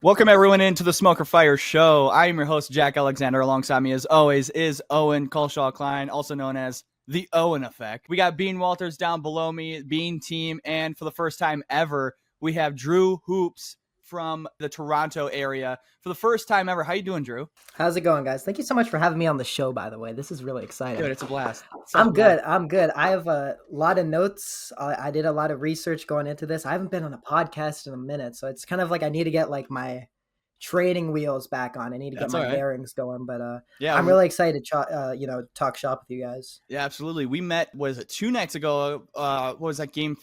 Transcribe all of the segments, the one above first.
Welcome everyone into the Smoker Fire Show. I am your host, Jack Alexander. Alongside me, as always, is Owen Colshaw Klein, also known as the Owen Effect. We got Bean Walters down below me, Bean team, and for the first time ever, we have Drew Hoops from the Toronto area. For the first time ever, how you doing, Drew? How's it going, guys? Thank you so much for having me on the show, by the way. This is really exciting. Dude, it's a blast. I'm good. I have a lot of notes. I did a lot of research going into this. I haven't been on a podcast in a minute, so it's kind of like I need to get like my training wheels back on. I need to get my bearings going, but yeah, I'm really excited to talk shop with you guys. Yeah, absolutely. We met, was it 2 nights ago? What was that, game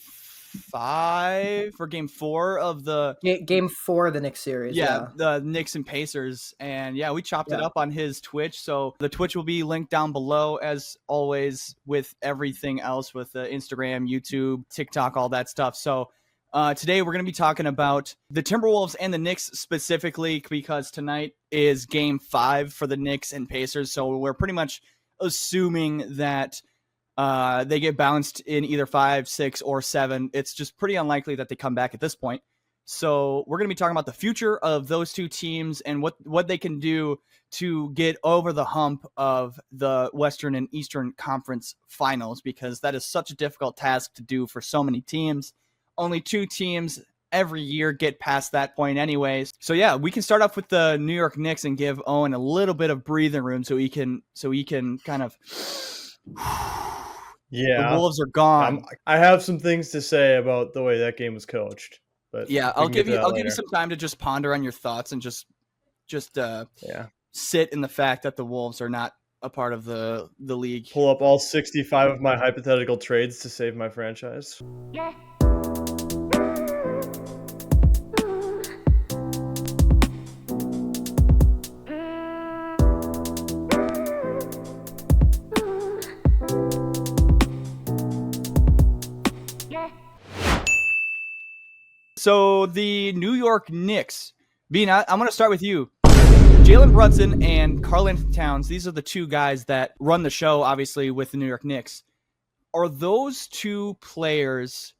5 or game 4 of the game 4 of the Knicks series? Yeah, the Knicks and Pacers, and yeah, we chopped it up on his Twitch. So the Twitch will be linked down below, as always, with everything else, with the Instagram, YouTube, TikTok, all that stuff. So today we're going to be talking about the Timberwolves and the Knicks specifically, because tonight is game 5 for the Knicks and Pacers. So we're pretty much assuming that they get bounced in either 5, 6, or 7. It's just pretty unlikely that they come back at this point. So we're going to be talking about the future of those two teams and what they can do to get over the hump of the Western and Eastern Conference Finals, because that is such a difficult task to do for so many teams. Only 2 teams every year get past that point anyways. So yeah, we can start off with the New York Knicks and give Owen a little bit of breathing room so he can kind of... Yeah, the Wolves are gone. I have some things to say about the way that game was coached, but yeah, I'll give you some time to just ponder on your thoughts and just sit in the fact that the Wolves are not a part of the league. Pull up all 65 of my hypothetical trades to save my franchise. Yeah. So the New York Knicks, Bean, I'm going to start with you. Jalen Brunson and Karl-Anthony Towns, these are the 2 guys that run the show, obviously, with the New York Knicks. Are those 2 players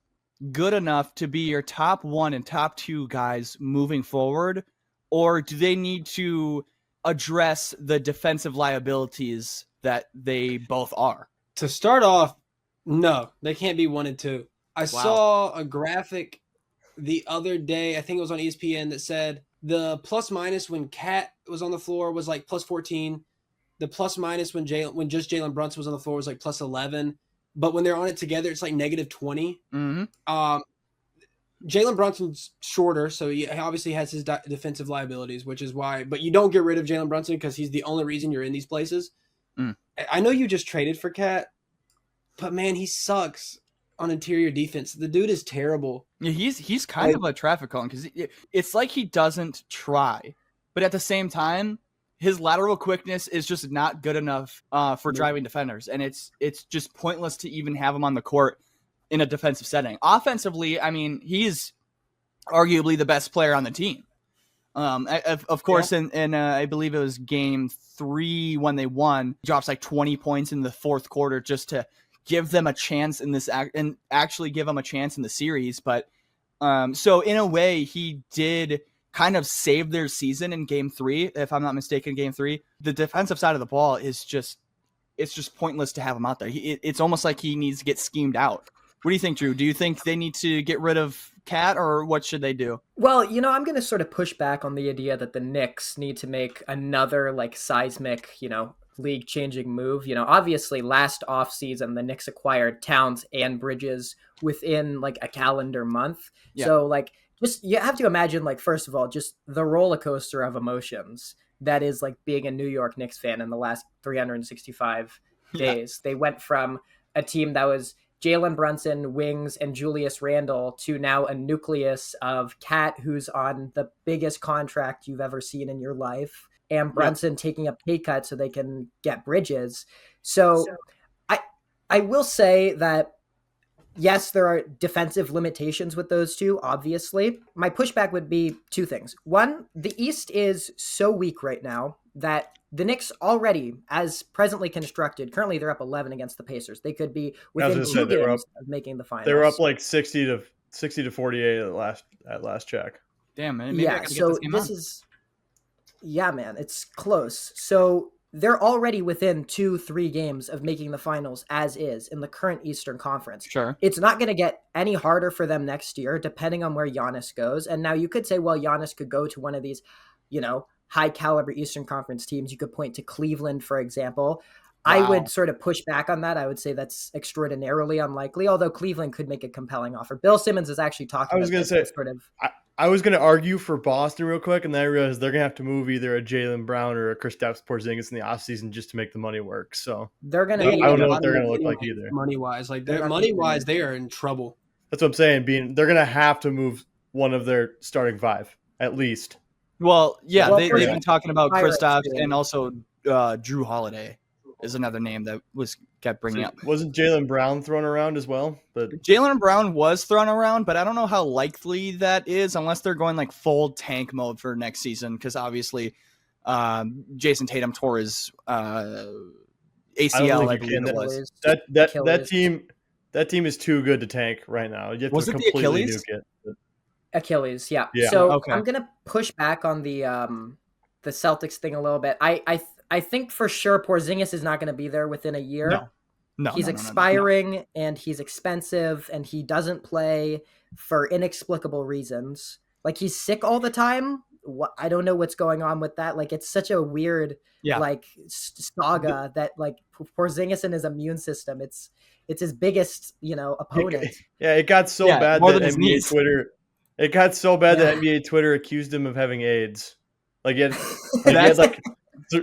good enough to be your top 1 and top 2 guys moving forward? Or do they need to address the defensive liabilities that they both are? To start off, no, they can't be 1 and 2. I saw a graphic the other day, I think it was on ESPN, that said the plus minus when Cat was on the floor was like plus 14. The plus minus when just Jalen Brunson was on the floor was like plus 11. But when they're on it together, it's like negative 20. Mm-hmm. Jalen Brunson's shorter, so he obviously has his defensive liabilities, which is why. But you don't get rid of Jalen Brunson because he's the only reason you're in these places. I know you just traded for Cat, but man, he sucks on interior defense. The dude is terrible. Yeah, he's kind of a traffic cone, because it's like he doesn't try, but at the same time, his lateral quickness is just not good enough for driving defenders, and it's just pointless to even have him on the court in a defensive setting. Offensively, I mean, he's arguably the best player on the team. Of course, in I believe it was game 3 when they won, he drops like 20 points in the 4th quarter just to give them a chance in this and actually give them a chance in the series. But so in a way, he did kind of save their season in game 3, if I'm not mistaken. Game 3, the defensive side of the ball is just pointless to have him out there. It's almost like he needs to get schemed out. What do you think, Drew? Do you think they need to get rid of Cat, or what should they do? Well, I'm going to sort of push back on the idea that the Knicks need to make another like seismic, league-changing move. Obviously last offseason, the Knicks acquired Towns and Bridges within like a calendar month. Yeah. So like, just, you have to imagine, like, first of all, just the roller coaster of emotions that is like being a New York Knicks fan in the last 365 days. They went from a team that was Jalen Brunson, Wings, and Julius Randle to now a nucleus of Cat, who's on the biggest contract you've ever seen in your life, and Brunson taking a pay cut so they can get Bridges. So I will say that, yes, there are defensive limitations with those 2, obviously. My pushback would be 2 things. One, the East is so weak right now that the Knicks already, as presently constructed, currently they're up 11 against the Pacers. They could be within 2 games of making the finals. They were up like 60 to 48 at last check. Damn, man. Maybe I Yeah, gotta get so this game on. yeah, man, it's close. So they're already within 2-3 games of making the finals as is in the current Eastern Conference. Sure. It's not going to get any harder for them next year, depending on where Giannis goes. And now you could say, well, Giannis could go to one of these, high caliber Eastern Conference teams. You could point to Cleveland, for example. I Wow. would sort of push back on that. I would say that's extraordinarily unlikely, although Cleveland could make a compelling offer. Bill Simmons is actually talking I was about gonna this say, sort of. I was gonna argue for Boston real quick, and then I realized they're gonna have to move either a Jalen Brown or a Kristaps Porzingis in the offseason just to make the money work. So They're going to I be. don't know a what lot they're of gonna look money like either. Money wise, like They're not money gonna wise, be they are in trouble. That's what I'm saying. They're gonna have to move one of their starting five at least. Well, yeah, Well, they've Pirates been talking about Pirates Kristaps too. and also Drew Holiday is another name that was kept bringing up. Wasn't Jalen Brown thrown around as well? But Jalen Brown was thrown around, but I don't know how likely that is unless they're going like full tank mode for next season. Because obviously, Jason Tatum tore his ACL, I believe it was. That team is too good to tank right now. You have Was to it the completely Achilles? nuke it. Achilles, yeah. Yeah. So Okay. I'm gonna push back on the Celtics thing a little bit. I think for sure Porzingis is not going to be there within a year. No, he's no. expiring and he's expensive and he doesn't play for inexplicable reasons. Like he's sick all the time. I don't know what's going on with that. Like it's such a weird saga that like Porzingis and his immune system. It's his biggest opponent. It got so bad more that than his NBA knees. Twitter. It got so bad that NBA Twitter accused him of having AIDS. Like he had like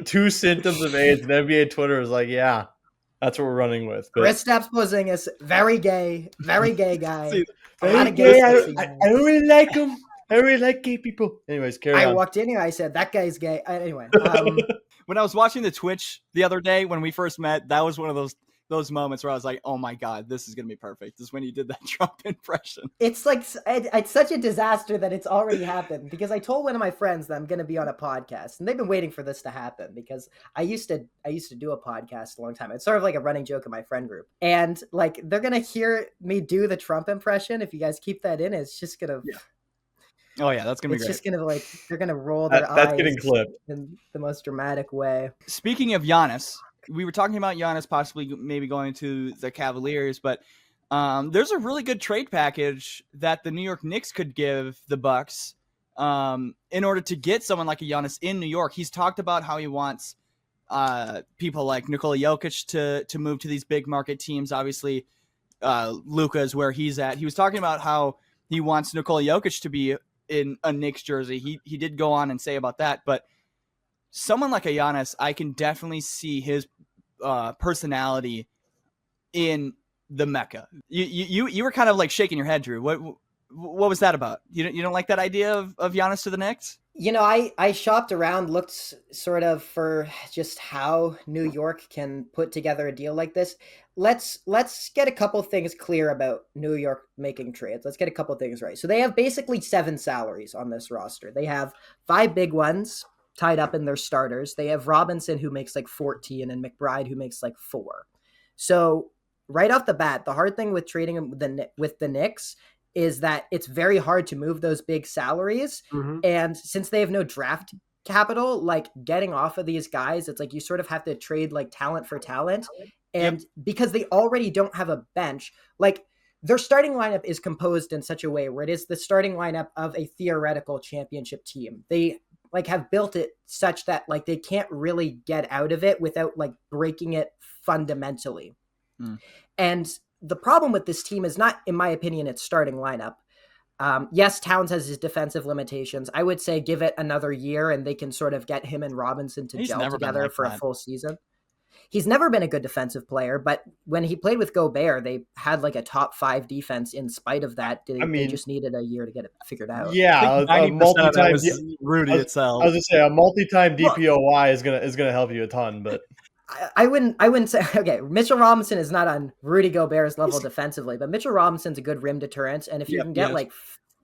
2 symptoms of AIDS, and NBA Twitter was like, "Yeah, that's what we're running with." But Kristaps Porzingis, very gay guy. See, very gay. I don't really like him. I don't really like gay people. Anyways, carry on. I walked in here. I said that guy's gay. Anyway, when I was watching the Twitch the other day when we first met, that was one of those moments where I was like, "Oh my god, this is gonna be perfect." This is when you did that Trump impression. it's like it's such a disaster that it's already happened because I told one of my friends that I'm going to be on a podcast, and they've been waiting for this to happen because I used to do a podcast a long time. It's sort of like a running joke in my friend group, and like they're going to hear me do the Trump impression. If you guys keep that in, it's just gonna. Yeah. Oh yeah, that's gonna be great. It's just gonna they're gonna roll their eyes. That's getting clipped in the most dramatic way. Speaking of Giannis, we were talking about Giannis possibly maybe going to the Cavaliers, but there's a really good trade package that the New York Knicks could give the Bucks in order to get someone like a Giannis in New York. He's talked about how he wants people like Nikola Jokic to move to these big market teams. Obviously, Luka is where he's at. He was talking about how he wants Nikola Jokic to be in a Knicks jersey. He did go on and say about that, but someone like a Giannis, I can definitely see his personality in the Mecca. You were kind of like shaking your head, Drew. What was that about? You don't like that idea of Giannis to the Knicks? I shopped around, looked sort of for just how New York can put together a deal like this. Let's get a couple things clear about New York making trades. Let's get a couple things right. So they have basically 7 salaries on this roster. They have 5 big ones tied up in their starters. They have Robinson, who makes like 14, and McBride, who makes like 4. So right off the bat, the hard thing with trading with the Knicks is that it's very hard to move those big salaries. Mm-hmm. And since they have no draft capital, like getting off of these guys, it's like you sort of have to trade like talent for talent. And because they already don't have a bench, like their starting lineup is composed in such a way where it is the starting lineup of a theoretical championship team. They like have built it such that like they can't really get out of it without like breaking it fundamentally. And the problem with this team is not, in my opinion, its starting lineup. Yes, Towns has his defensive limitations. I would say give it another year and they can sort of get him and Robinson to gel together for a full season. He's never been a good defensive player, but when he played with Gobert, they had like a top 5 defense in spite of that. They just needed a year to get it figured out. Yeah, a multi-time Rudy itself. I was gonna say a multi-time DPOY is gonna help you a ton, but I wouldn't say, okay, Mitchell Robinson is not on Rudy Gobert's level defensively, but Mitchell Robinson's a good rim deterrent. And if you can get like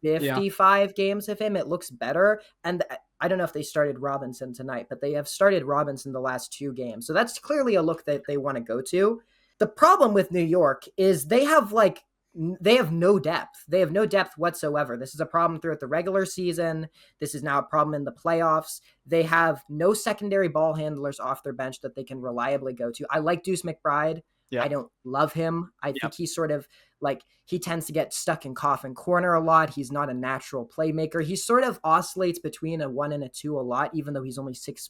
55 games of him, it looks better. And I don't know if they started Robinson tonight, but they have started Robinson the last 2 games. So that's clearly a look that they want to go to. The problem with New York is they have like they have no depth. They have no depth whatsoever. This is a problem throughout the regular season. This is now a problem in the playoffs. They have no secondary ball handlers off their bench that they can reliably go to. I like Deuce McBride. Yep. I don't love him. I think he's sort of like, he tends to get stuck in coffin corner a lot. He's not a natural playmaker. He sort of oscillates between a 1 and a 2 a lot, even though he's only 6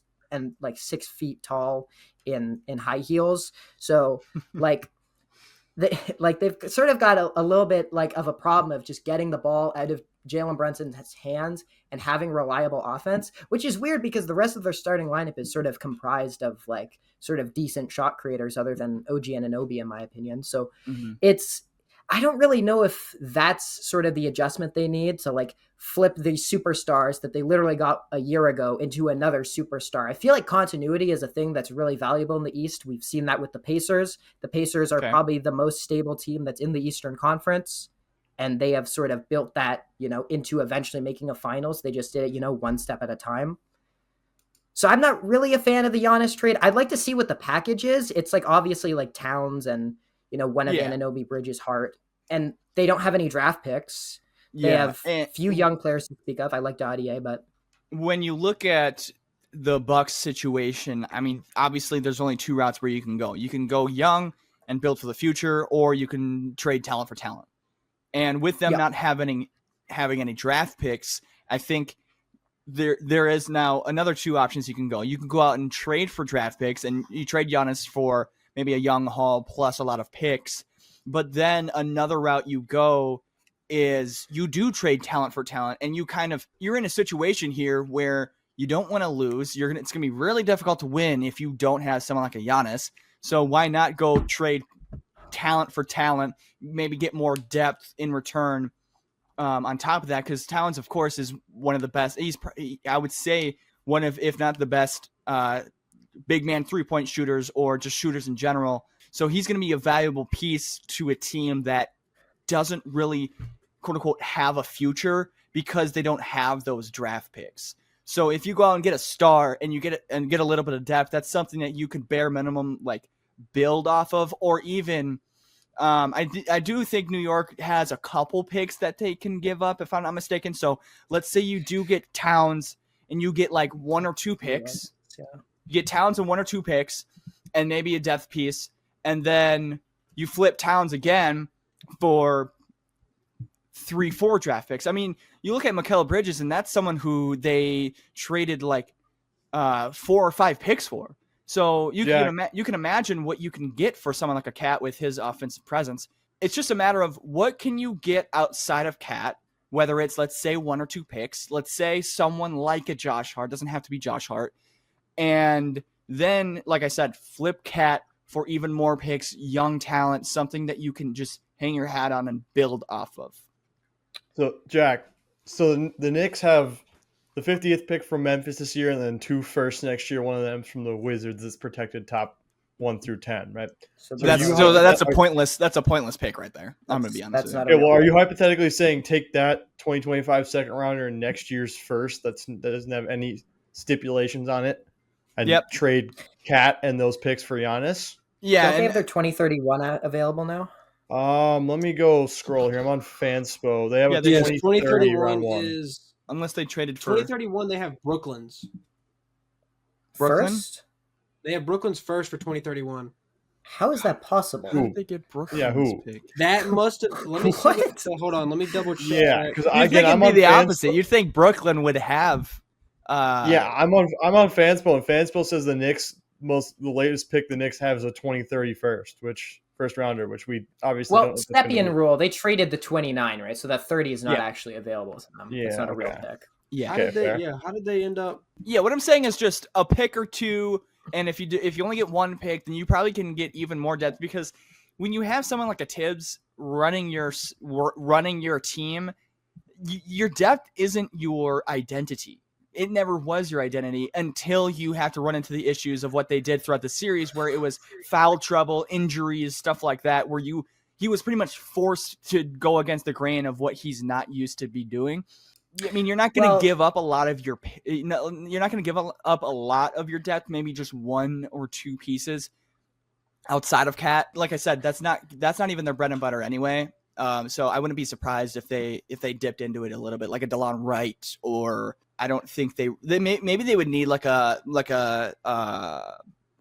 feet tall in high heels. So like, they've sort of got a little bit like of a problem of just getting the ball out of Jalen Brunson's hands and having reliable offense, which is weird because the rest of their starting lineup is sort of comprised of like sort of decent shot creators other than OG Anunoby, in my opinion. So I don't really know if that's sort of the adjustment they need to like flip these superstars that they literally got a year ago into another superstar. I feel like continuity is a thing that's really valuable in the East. We've seen that with the Pacers. The Pacers are probably the most stable team that's in the Eastern Conference. And they have sort of built that, into eventually making a finals. They just did it, one step at a time. So I'm not really a fan of the Giannis trade. I'd like to see what the package is. It's like obviously like Towns and, one of Anunoby, Bridges, Hart. And they don't have any draft picks. They have few young players to speak of. I like Dadier, but when you look at the Bucks situation, I mean, obviously there's only 2 routes where you can go. You can go young and build for the future, or you can trade talent for talent. And with them not having any draft picks, I think there is now another 2 options you can go. You can go out and trade for draft picks, and you trade Giannis for maybe a young haul plus a lot of picks. But then another route you go is you do trade talent for talent, and you're in a situation here where you don't want to lose. It's going to be really difficult to win if you don't have someone like a Giannis. So why not go trade talent for talent, maybe get more depth in return on top of that? Because Towns, of course, is one of the best. I would say one of, if not the best, big man 3-point shooters or just shooters in general. So he's going to be a valuable piece to a team that doesn't really, quote unquote, have a future because they don't have those draft picks. So if you go out and get a star and you get a little bit of depth, that's something that you could bare minimum like build off of, or even I do think New York has a couple picks that they can give up if I'm not mistaken. So let's say you do get Towns and you get like 1 or 2 picks. You get Towns and 1 or 2 picks and maybe a depth piece. And then you flip Towns again for 3-4 draft picks. I mean, you look at Mikal Bridges, and that's someone who they traded like 4 or 5 picks for. So you can imagine what you can get for someone like a Cat with his offensive presence. It's just a matter of what can you get outside of Cat, whether it's, let's say, 1 or 2 picks. Let's say someone like a Josh Hart, doesn't have to be Josh Hart. And then, like I said, flip Cat for even more picks, young talent, something that you can just hang your hat on and build off of. So, Jack, the Knicks have the 50th pick from Memphis this year and then 2 firsts next year. One of them from the Wizards that's protected top 1 through 10, right? So that's a pointless pick right there. I'm going to be honest with you. Okay, well, are you hypothetically saying take that 2025 second rounder and next year's first that doesn't have any stipulations on it and trade Cat and those picks for Giannis? Yeah. Don't they have their 2031 available now? Let me go scroll here. I'm on Fanspo. They have a 2030 round 1. Unless they traded for 2031, they have Brooklyn's. First? They have Brooklyn's first for 2031. How is that possible? How did they get Brooklyn's who? pick? That must have. Let me see. Hold on. Let me double check. Yeah, because I'm on the opposite. You'd think Brooklyn would have. I'm on Fanspo, and Fanspo says the latest pick the Knicks have is a 2030 first rounder, which we obviously don't. Stepien rule, they traded the 29, right? So that 30 is not actually available to them. It's not a real pick. Yeah. How did they end up? Yeah, what I'm saying is just a pick or 2, and if you only get 1 pick, then you probably can get even more depth, because when you have someone like a Tibbs running your team, your depth isn't your identity. It never was your identity until you have to run into the issues of what they did throughout the series, where it was foul trouble, injuries, stuff like that, where he was pretty much forced to go against the grain of what he's not used to be doing. I mean, you're not going to give up a lot of your depth, maybe just 1 or 2 pieces outside of Cat. Like I said, that's not even their bread and butter anyway. So I wouldn't be surprised if they dipped into it a little bit, like a DeLon Wright, or I don't think maybe they would need like a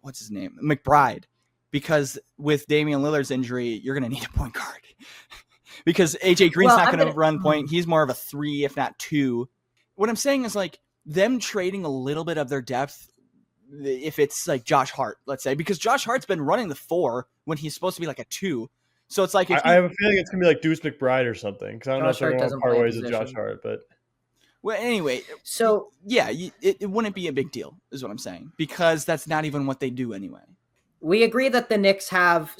what's his name, McBride, because with Damian Lillard's injury, you're going to need a point guard because AJ Green's not going to run point. He's more of a 3, if not 2. What I'm saying is like them trading a little bit of their depth. If it's like Josh Hart, let's say, because Josh Hart's been running the 4 when he's supposed to be like a 2. So it's like I have a feeling it's gonna be like Deuce McBride or something, because I don't know if they're going to part ways with Josh Hart, but well, anyway, so yeah, it wouldn't be a big deal, is what I'm saying, because that's not even what they do anyway. We agree that the Knicks have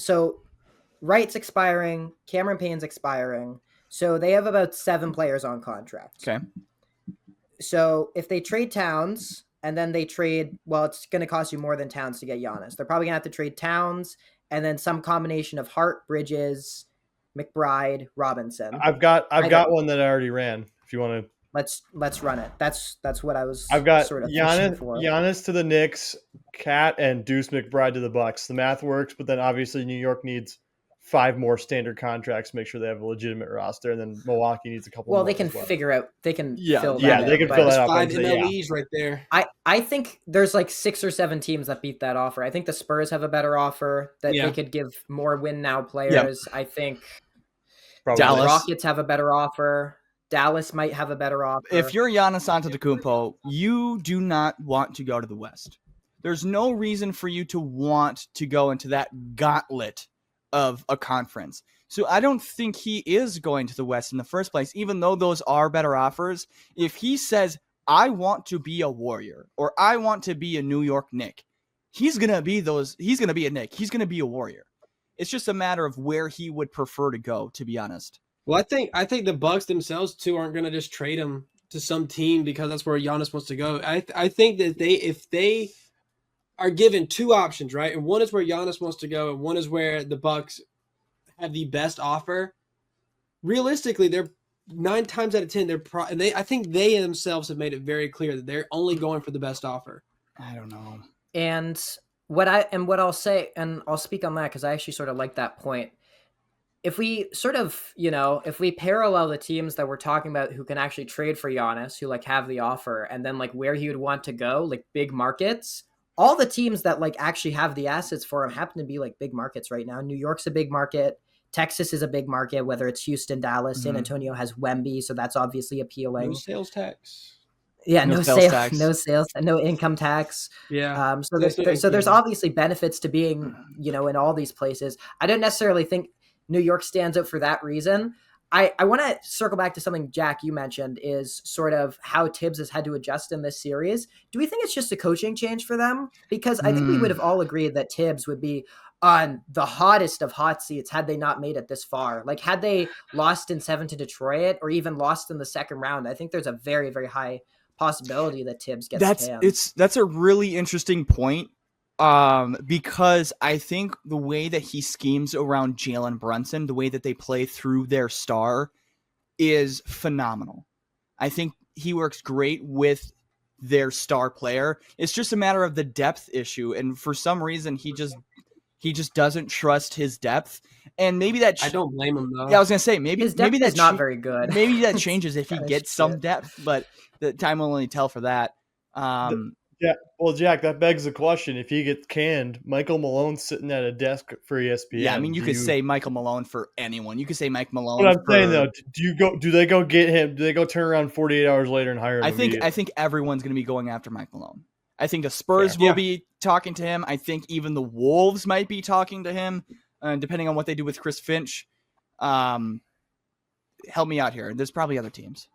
Wright's expiring, Cameron Payne's expiring, so they have about 7 players on contract. Okay. So if they trade Towns. And then they trade, well, it's going to cost you more than Towns to get Giannis. They're probably going to have to trade Towns and then some combination of Hart, Bridges, McBride, Robinson. I've got one that I already ran. If you want to, let's run it. That's what I was. I've got sort of Giannis to the Knicks, Cat and Deuce McBride to the Bucks. The math works, but then obviously New York needs 5 more standard contracts to make sure they have a legitimate roster, and then Milwaukee needs a couple. Well, more they can figure out. They can fill that. Yeah, they can fill that out. 5 MLEs right there. I think there's like 6 or 7 teams that beat that offer. I think the Spurs have a better offer that they could give more win now players. I think Dallas. The Rockets have a better offer. Dallas might have a better offer. If you're Giannis Antetokounmpo, you do not want to go to the West. There's no reason for you to want to go into that gauntlet of a conference. So I don't think he is going to the West in the first place, even though those are better offers. If he says, I want to be a Warrior or I want to be a New York Knick, he's going to be a Knick. He's going to be a Warrior. It's just a matter of where he would prefer to go, to be honest. Well, I think the Bucks themselves too aren't going to just trade him to some team because that's where Giannis wants to go. I think that if they are given 2 options, right? And one is where Giannis wants to go, and one is where the Bucks have the best offer. Realistically, they're 9 times out of 10. I think they themselves have made it very clear that they're only going for the best offer. I don't know. And what I'll say, and I'll speak on that because I actually sort of like that point. If we sort of, if we parallel the teams that we're talking about who can actually trade for Giannis, who like have the offer, and then like where he would want to go, like big markets. All the teams that like actually have the assets for him happen to be like big markets right now. New York's a big market. Texas is a big market, whether it's Houston, Dallas, San Antonio has Wemby. So that's obviously appealing. No sales tax. Yeah. No tax. No sales, no income tax. Yeah. So there's obviously benefits to being, in all these places. I don't necessarily think New York stands out for that reason. I want to circle back to something, Jack, you mentioned is sort of how Tibbs has had to adjust in this series. Do we think it's just a coaching change for them? Because I think we would have all agreed that Tibbs would be on the hottest of hot seats had they not made it this far. Like had they lost in 7 to Detroit or even lost in the second round, I think there's a very, very high possibility that Tibbs gets canned. That's a really interesting point. Because I think the way that he schemes around Jalen Brunson, the way that they play through their star is phenomenal. I think he works great with their star player. It's just a matter of the depth issue. And for some reason, he just doesn't trust his depth. And maybe that, I don't blame him though. Yeah, I was going to say, maybe that's not very good. Maybe that changes if he gets some depth, but the time will only tell for that. Yeah, well, Jack, that begs the question. If he gets canned, Michael Malone's sitting at a desk for ESPN. Yeah, I mean, you could say Michael Malone for anyone. You could say Mike Malone. What I'm saying, though, do they go get him? Do they go turn around 48 hours later and hire him? I think everyone's going to be going after Mike Malone. I think the Spurs will be talking to him. I think even the Wolves might be talking to him, depending on what they do with Chris Finch. Help me out here. There's probably other teams.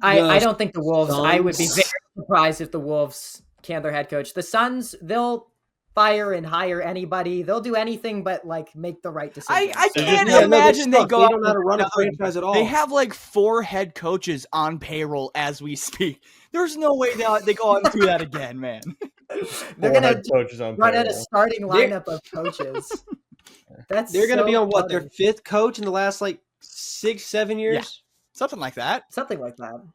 I don't think the Wolves. I would be very surprised if the Wolves can their head coach. The Suns, they'll fire and hire anybody. They'll do anything but like make the right decision. I can't imagine they go out don't know how to run a franchise at all. They have like 4 head coaches on payroll as we speak. There's no way they go out and do that again, man. They're gonna run out a starting lineup of coaches. They're gonna be on what, their 5th coach in the last like 6-7 years. Yeah. Something like that.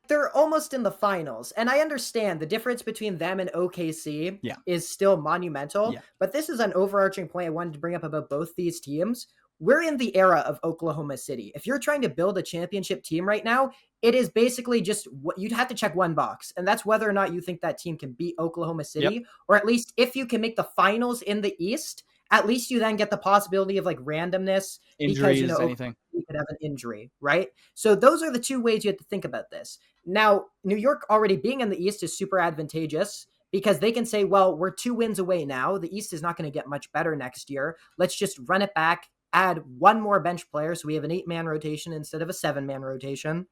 They're almost in the finals. And I understand the difference between them and OKC is still monumental. Yeah. But this is an overarching point I wanted to bring up about both these teams. we're in the era of Oklahoma City. If you're trying to build a championship team right now, it is basically just what you'd have to check one box, and that's whether or not you think that team can beat Oklahoma City, or at least if you can make the finals in the East, at least you then get the possibility of like randomness, Injuries, because anything. you could have an injury, right? So those are the two ways you have to think about this. Now, New York already being in the East is super advantageous because they can say, well, we're 2 wins away now. The East is not going to get much better next year. Let's just run it back, add one more bench player, so we have an 8-man rotation instead of a 7-man rotation,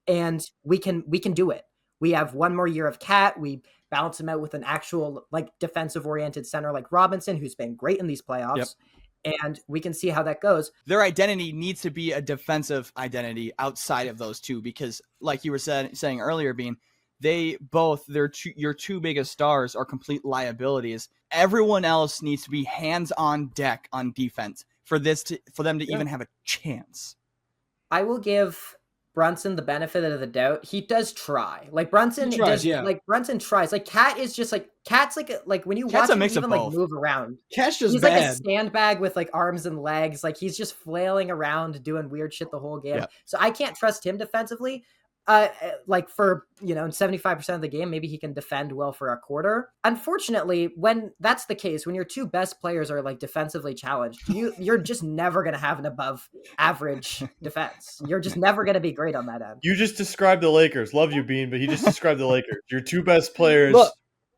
and we can do it. We have one more year of Cat. We balance him out with an actual like defensive-oriented center like Robinson, who's been great in these playoffs. And we can see how that goes. Their identity needs to be a defensive identity outside of those two, because like you were saying earlier, Bean, your two biggest stars are complete liabilities. Everyone else needs to be hands on deck on defense for them to even have a chance. I will give Brunson the benefit of the doubt. He does try. Like Brunson tries. Like Brunson tries. Like Cat's like when you watch him even like move around. Cat's just he's bad. Like a sandbag with like arms and legs. Like he's just flailing around doing weird shit the whole game. Yeah. So I can't trust him defensively. Like for, 75% of the game, maybe he can defend well for a quarter. Unfortunately, when that's the case, when your two best players are like defensively challenged, you're just never going to have an above average defense. You're just never going to be great on that end. You just described the Lakers. Love you, Bean, but he just described the Lakers. Your two best players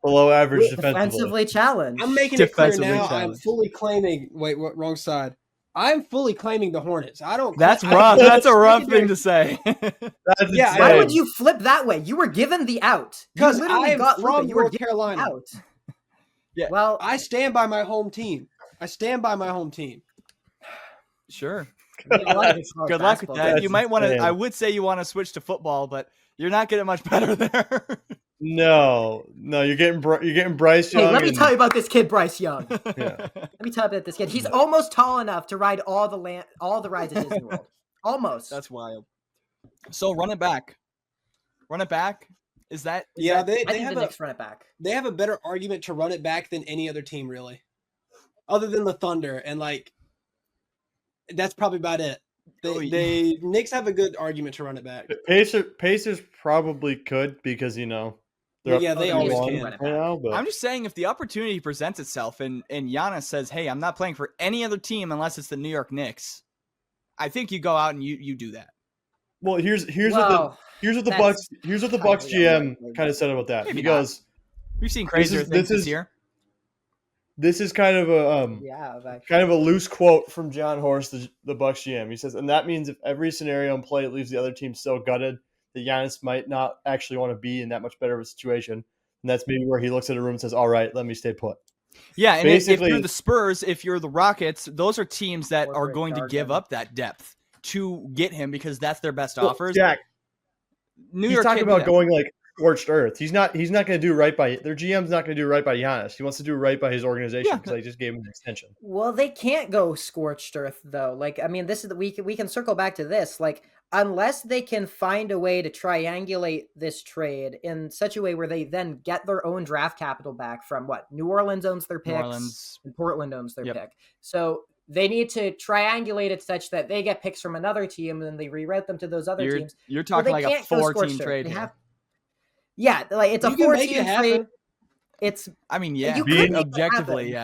below average defensively challenged. I'm making it clear now. I'm fully claiming. Wait, what? Wrong side. I'm fully claiming the Hornets. I don't. That's rough. That's a rough thing to say. Why would you flip that way? You were given the out because I am from North Carolina. Out. Yeah. Well, I stand by my home team. Sure. Good luck with that. You might want to. I would say you want to switch to football, but you're not getting much better there. No, you're getting Bryce Young. Hey, let me tell you about this kid, Bryce Young. Yeah. Let me tell you about this kid. He's almost tall enough to ride all the rides at Disney World. Almost. That's wild. So run it back. Is that? They have the Knicks run it back. They have a better argument to run it back than any other team, really, other than the Thunder, and like that's probably about it. They Knicks have a good argument to run it back. Pacers probably could because they always can. Right now, but I'm just saying, if the opportunity presents itself and Giannis says, "Hey, I'm not playing for any other team unless it's the New York Knicks," I think you go out and you do that. Well, here's what the Bucks GM kind of said about that. Maybe he goes, "We've seen crazier things this year." This is kind of a loose quote from John Horst, the Bucks GM. He says, and that means if every scenario in play leaves the other team so gutted that Giannis might not actually want to be in that much better of a situation. And that's maybe where he looks at a room and says, all right, let me stay put. Yeah, and if you're the Spurs, if you're the Rockets, those are teams that are going to give up that depth to get him because that's their best offers. Jack, He's talking about going like scorched earth. He's not going to do right by their GM's not going to do right by Giannis. He wants to do right by his organization because I just gave him an extension. Well, they can't go scorched earth though. Like, I mean, this is we can circle back to this. Like, unless they can find a way to triangulate this trade in such a way where they then get their own draft capital back from New Orleans owns their picks and Portland owns their pick. So they need to triangulate it such that they get picks from another team and then they reroute them to those other teams. You're talking like a 4-team trade here. Yeah, like it's a 4-team trade. It's. I mean, yeah. Being objectively,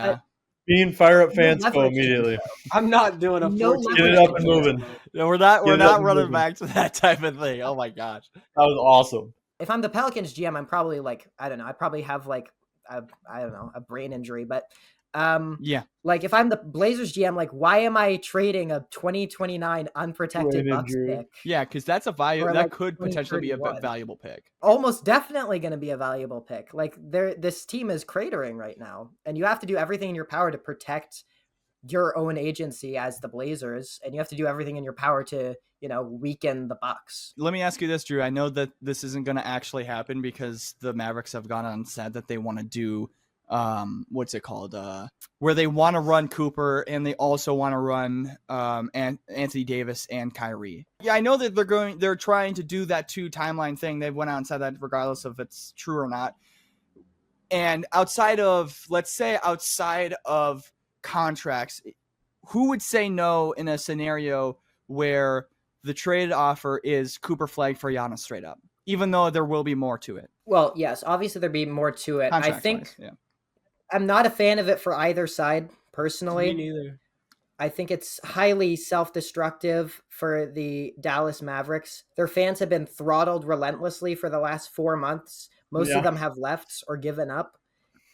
Being fire up fans go immediately. I'm not doing a 4-team. Get it up and moving. No, we're not running back to that type of thing. Oh my gosh, that was awesome. If I'm the Pelicans GM, I'm probably I probably have a brain injury, but. Like if I'm the Blazers GM, why am I trading a 2029 unprotected Bucks pick? Yeah, because that's a value that could potentially be a valuable pick. Almost definitely going to be a valuable pick. This team is cratering right now, and you have to do everything in your power to protect your own agency as the Blazers, and you have to do everything in your power to weaken the Bucks. Let me ask you this, Drew. I know that this isn't going to actually happen because the Mavericks have gone on and said that they want to do. What's it called? Where they want to run Cooper and they also want to run Anthony Davis and Kyrie. Yeah, I know that they're trying to do that 2 timeline thing. They've went out and said that regardless of if it's true or not. And outside of contracts, who would say no in a scenario where the trade offer is Cooper Flag for Giannis straight up, even though there will be more to it? Well, yes, obviously there'd be more to it. I think I'm not a fan of it for either side personally. Me neither. I think it's highly self-destructive for the Dallas Mavericks. Their fans have been throttled relentlessly for the last 4 months. Most of them have left or given up.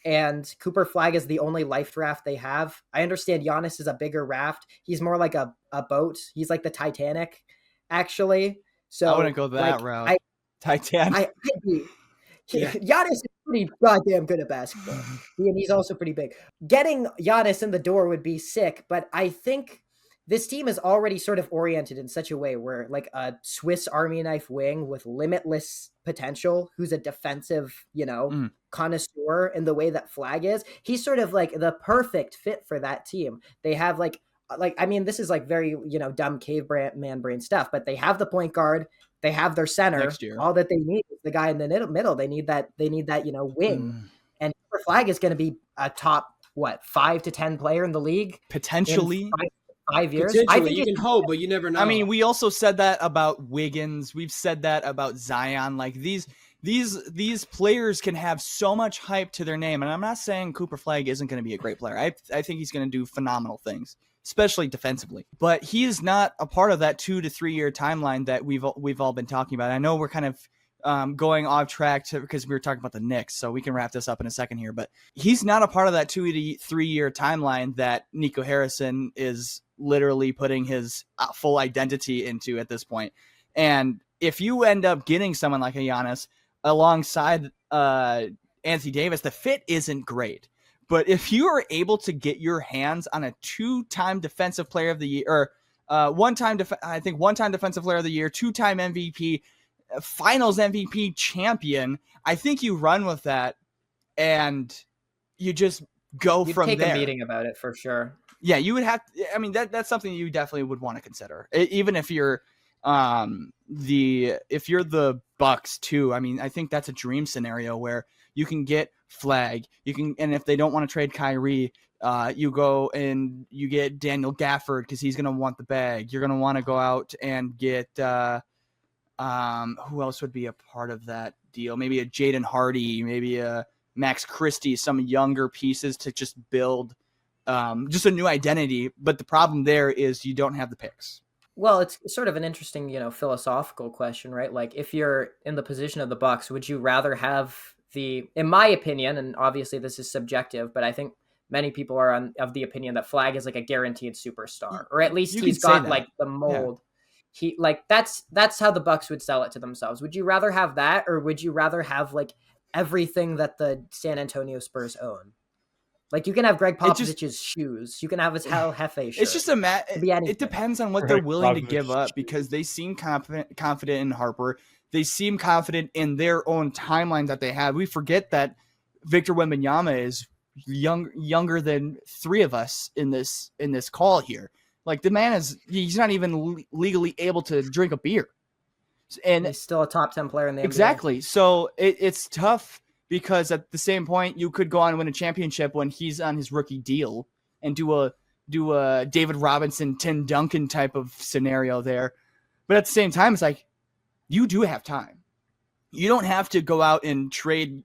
And Cooper Flag is the only life raft they have. I understand Giannis is a bigger raft. He's more like a boat. He's like the Titanic, actually. So I wouldn't go that route. Titanic. Giannis is pretty goddamn good at basketball. And he's also pretty big. Getting Giannis in the door would be sick, but I think this team is already sort of oriented in such a way where like a Swiss Army knife wing with limitless potential, who's a defensive, connoisseur in the way that Flag is. He's sort of like the perfect fit for that team. They have I mean, this is like very, dumb caveman brain stuff, but they have the point guard. They have their center. All that they need is the guy in the middle. They need that, wing. And Cooper Flag is going to be a top, 5 to 10 player in the league? Potentially. 5 years? I think you can hope, but you never know. I mean, we also said that about Wiggins. We've said that about Zion. Like these players can have so much hype to their name. And I'm not saying Cooper Flag isn't going to be a great player. I think he's going to do phenomenal things, especially defensively. But he is not a part of that 2 to 3 year timeline that we've all been talking about. I know we're kind of going off track because we were talking about the Knicks, so we can wrap this up in a second here. But he's not a part of that 2 to 3 year timeline that Nico Harrison is literally putting his full identity into at this point. And if you end up getting someone like a Giannis alongside Anthony Davis, the fit isn't great. But if you are able to get your hands on a 2-time defensive player of the year, or one-time defensive player of the year, 2-time MVP, finals MVP champion, I think you run with that and you just go from there. You'd take a meeting about it for sure. Yeah, you would have. I mean, that's something you definitely would want to consider, even if you're the Bucks too. I mean, I think that's a dream scenario where you can get Flag, and if they don't want to trade Kyrie, you go and you get Daniel Gafford because he's going to want the bag. You're going to want to go out and get who else would be a part of that deal? Maybe a Jaden Hardy, maybe a Max Christie, some younger pieces to just build just a new identity. But the problem there is you don't have the picks. Well, it's sort of an interesting, philosophical question, right? Like if you're in the position of the Bucks, would you rather have in my opinion, and obviously this is subjective, but I think many people are of the opinion that Flag is like a guaranteed superstar, or at least he's got like the mold. Yeah. That's how the Bucks would sell it to themselves. Would you rather have that, or would you rather have like everything that the San Antonio Spurs own? Like you can have Greg Popovich's shoes, you can have his Hell Hefe shirt. It's just it depends on what they're willing to give up, because they seem confident in Harper. They seem confident in their own timeline that they have. We forget that Victor Wembanyama is younger than 3 of us in this call here. Like the man he's not even legally able to drink a beer, and he's still a top 10 player in the NBA. Exactly. So it's tough, because at the same point you could go on and win a championship when he's on his rookie deal and do a David Robinson, Tim Duncan type of scenario there. But at the same time, it's like, you do have time. You don't have to go out and trade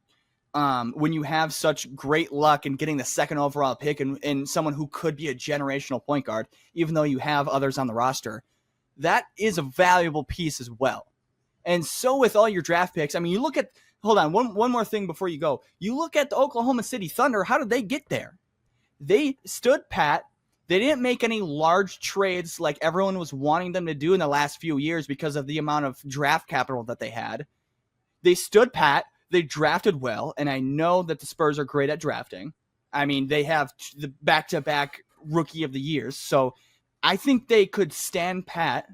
when you have such great luck in getting the 2nd overall pick and someone who could be a generational point guard, even though you have others on the roster. That is a valuable piece as well. And so with all your draft picks, I mean, you look at, hold on, one more thing before you go. You look at the Oklahoma City Thunder. How did they get there? They stood pat. They didn't make any large trades like everyone was wanting them to do in the last few years because of the amount of draft capital that they had. They stood pat. They drafted well, and I know that the Spurs are great at drafting. I mean, they have the back-to-back rookie of the years, so I think they could stand pat,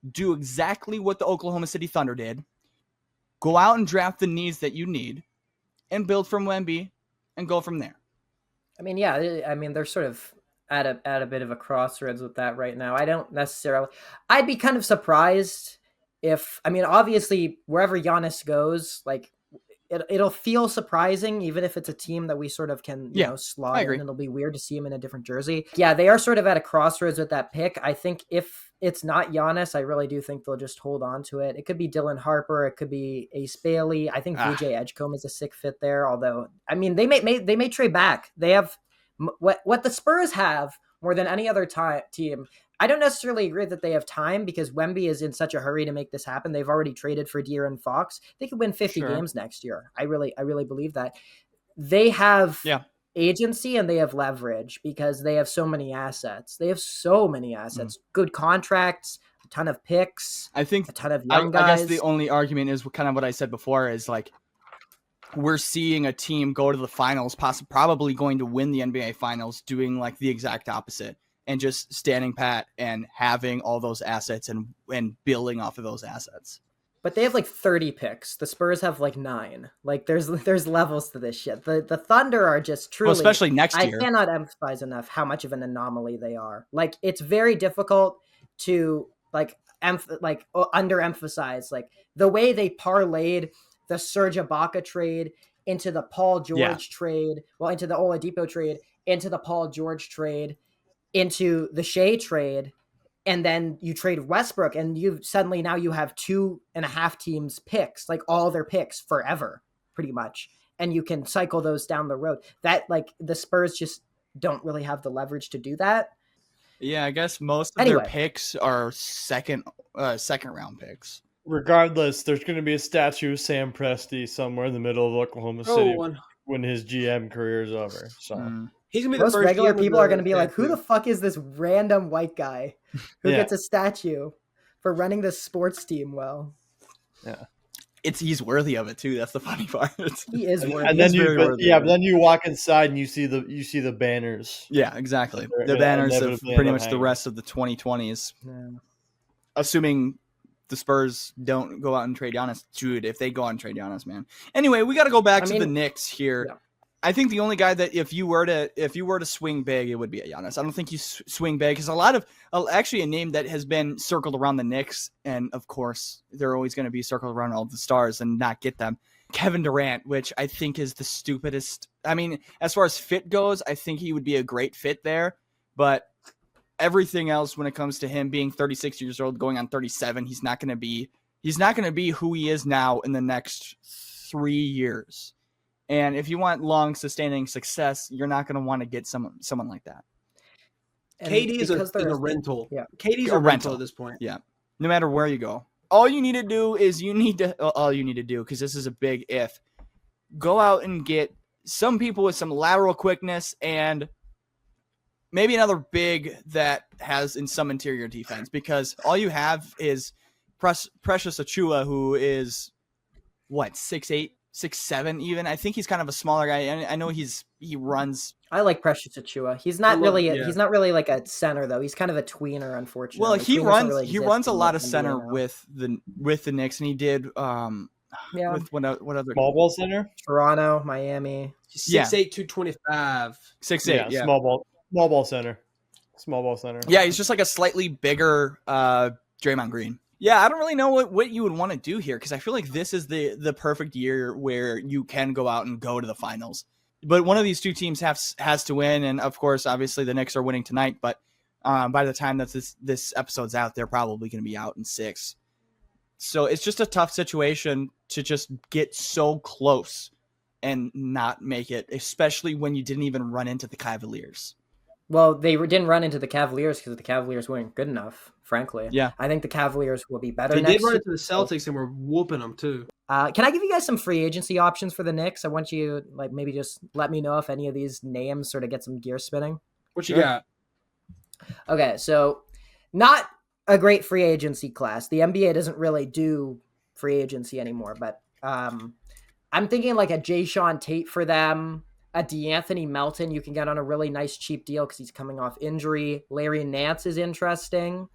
do exactly what the Oklahoma City Thunder did, go out and draft the needs that you need, and build from Wemby, and go from there. I mean, yeah, they're sort of at a bit of a crossroads with that right now. I don't necessarily. I'd be kind of surprised if, obviously, wherever Giannis goes, like, it'll feel surprising, even if it's a team that we sort of can, slot in. It'll be weird to see him in a different jersey. Yeah, they are sort of at a crossroads with that pick. I think if it's not Giannis, I really do think they'll just hold on to it. It could be Dylan Harper. It could be Ace Bailey. I think VJ Edgecombe is a sick fit there. Although, I mean, they may trade back. They have what the Spurs have more than any other team. I don't necessarily agree that they have time because Wemby is in such a hurry to make this happen. They've already traded for De'Aaron Fox. They could win 50 games next year. I really believe that. They have agency and they have leverage because they have so many assets. Good contracts, a ton of picks. I think a ton of young guys. I guess the only argument is kind of what I said before is like we're seeing a team go to the finals, probably going to win the NBA finals, doing like the exact opposite. And just standing pat and having all those assets and building off of those assets. But they have like 30 picks. The Spurs have like 9. Like there's levels to this shit. The Thunder are just truly, especially next year. I cannot emphasize enough how much of an anomaly they are. Like it's very difficult to underemphasize like the way they parlayed the Serge Ibaka trade into the Paul George trade, into the Oladipo trade, into the Paul George trade, into the Shea trade, and then you trade Westbrook, and you suddenly now you have 2.5 teams picks, like all their picks forever, pretty much, and you can cycle those down the road. That like the Spurs just don't really have the leverage to do that. Yeah, I guess most of their picks are second round picks. Regardless, there's going to be a statue of Sam Presti somewhere in the middle of Oklahoma City when his GM career is over. So. He's gonna be most regular people are going to be like, who the fuck is this random white guy who gets a statue for running this sports team well? Yeah. He's worthy of it too. That's the funny part. He is worthy. And then but then you walk inside and you see the banners. Yeah, exactly. The banners of pretty much the rest of the 2020s. Yeah. Assuming the Spurs don't go out and trade Giannis. Dude, if they go out and trade Giannis, man. Anyway, we got to go back to the Knicks here. Yeah. I think the only guy that if you were to swing big, it would be a Giannis. I don't think you swing big because a name that has been circled around the Knicks, and of course they're always going to be circled around all the stars and not get them. Kevin Durant, which I think is the stupidest. I mean, as far as fit goes, I think he would be a great fit there, but everything else when it comes to him being 36 years old, going on 37, he's not going to be who he is now in the next 3 years. And if you want long, sustaining success, you're not going to want to get someone like that. KD is a rental. Yeah, KD's a rental at this point. Yeah, no matter where you go, all you need to do, because this is a big if, go out and get some people with some lateral quickness and maybe another big that has in some interior defense. Because all you have is Precious Achiuwa, who is 6'8". 6'7" even. I think he's kind of a smaller guy. I know he runs. I like Precious Achiuwa. He's not really like a center though. He's kind of a tweener, unfortunately. Well, he runs a lot of center with the Knicks, and he did with what other small ball center? Toronto, Miami. 6'8", 225. 6'8", yeah. Small ball center. Small ball center. Yeah, he's just like a slightly bigger Draymond Green. Yeah, I don't really know what you would want to do here because I feel like this is the perfect year where you can go out and go to the finals. But one of these two teams has to win, and of course, obviously, the Knicks are winning tonight. But by the time that this episode's out, they're probably going to be out in 6. So it's just a tough situation to just get so close and not make it, especially when you didn't even run into the Cavaliers. Well, they didn't run into the Cavaliers because the Cavaliers weren't good enough, frankly. Yeah. I think the Cavaliers will be better next year. They did run into the Celtics and were whooping them, too. Can I give you guys some free agency options for the Knicks? I want you maybe just let me know if any of these names sort of get some gear spinning. What you got? Okay, so not a great free agency class. The NBA doesn't really do free agency anymore, but I'm thinking like a Jayshawn Tate for them. A DeAnthony Melton you can get on a really nice cheap deal because he's coming off injury. Larry Nance is interesting.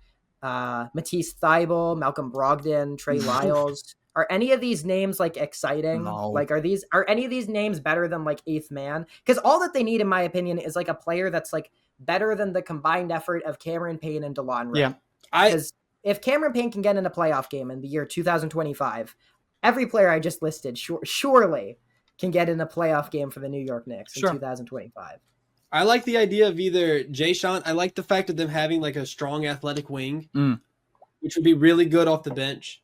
Matisse Thybulle, Malcolm Brogdon, Trey Lyles. Are any of these names exciting? No. Are any of these names better than eighth man? Because all that they need, in my opinion, is a player that's better than the combined effort of Cameron Payne and DeLon Wright. Yeah. Because if Cameron Payne can get in a playoff game in the year 2025, every player I just listed surely can get in a playoff game for the New York Knicks in 2025. I like the idea of either Jay Sean. I like the fact of them having like a strong athletic wing, which would be really good off the bench.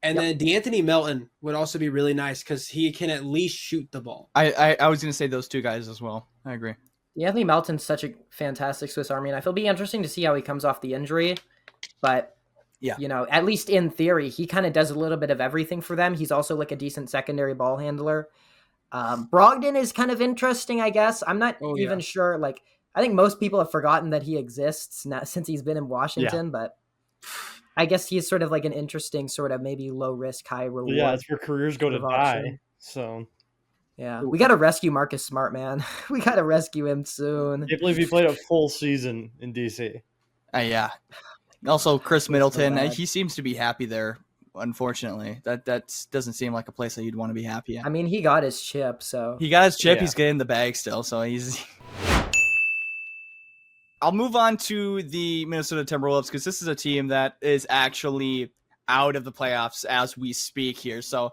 And then DeAnthony Melton would also be really nice because he can at least shoot the ball. I was going to say those two guys as well. I agree. Anthony Melton's such a fantastic Swiss Army knife. It'll be interesting to see how he comes off the injury. But, at least in theory, he kind of does a little bit of everything for them. He's also like a decent secondary ball handler. Brogdon is kind of interesting, I guess. I'm not even sure. Like, I think most people have forgotten that he exists since he's been in Washington. But I guess he's sort of like an interesting sort of maybe low risk, high reward. Yeah, that's where careers go to die. So... Yeah, we got to rescue Marcus Smart, man. We got to rescue him soon. I can't believe he played a full season in DC. Yeah. Also, Chris Middleton, he seems to be happy there, unfortunately. That doesn't seem like a place that you'd want to be happy at. I mean, he got his chip, so... He got his chip, he's getting the bag still, so he's... I'll move on to the Minnesota Timberwolves, because this is a team that is actually out of the playoffs as we speak here, so...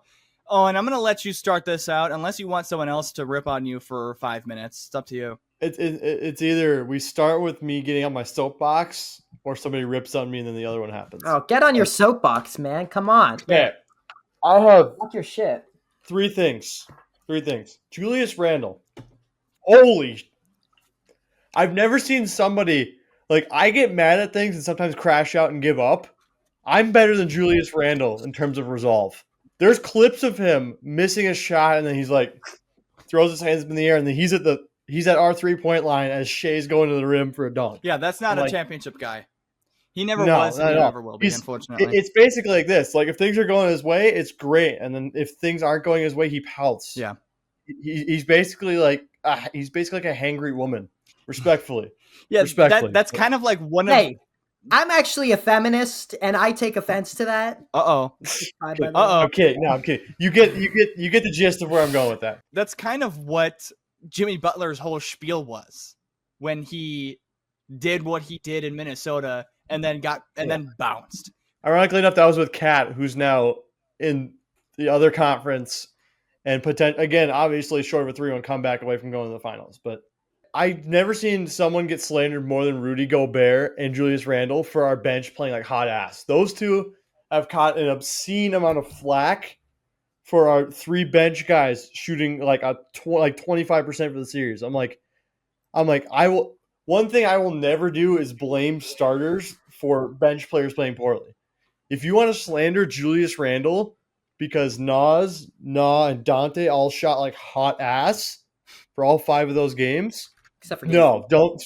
Owen, I'm going to let you start this out, unless you want someone else to rip on you for 5 minutes. It's up to you. It's either we start with me getting on my soapbox, or somebody rips on me, and then the other one happens. Oh, get on your soapbox, man. Come on. Okay. I have... Fuck your shit. Three things. Julius Randle. Holy... I've never seen somebody... Like, I get mad at things and sometimes crash out and give up. I'm better than Julius Randle in terms of resolve. There's clips of him missing a shot, and then he's like, throws his hands up in the air, and then he's at our 3-point line as Shea's going to the rim for a dunk. Yeah, that's not a championship guy. He never was, and he never will be, unfortunately. It's basically like this. Like, if things are going his way, it's great, and then if things aren't going his way, he pouts. Yeah. He's basically like a hangry woman, respectfully. Yeah, respectfully. That's kind of like one of... Hey, I'm actually a feminist, and I take offense to that. Uh-oh. I'm kidding. No, I'm kidding. You get the gist of where I'm going with that. That's kind of what Jimmy Butler's whole spiel was when he did what he did in Minnesota and then then bounced. Ironically enough, that was with Kat, who's now in the other conference and again, obviously short of a 3-1 comeback away from going to the finals, but I've never seen someone get slandered more than Rudy Gobert and Julius Randle for our bench playing like hot ass. Those two have caught an obscene amount of flack for our 3 bench guys shooting like 25% for the series. I'm like, one thing I will never do is blame starters for bench players playing poorly. If you want to slander Julius Randle because Nah, and Dante all shot like hot ass for all 5 of those games, except for no, don't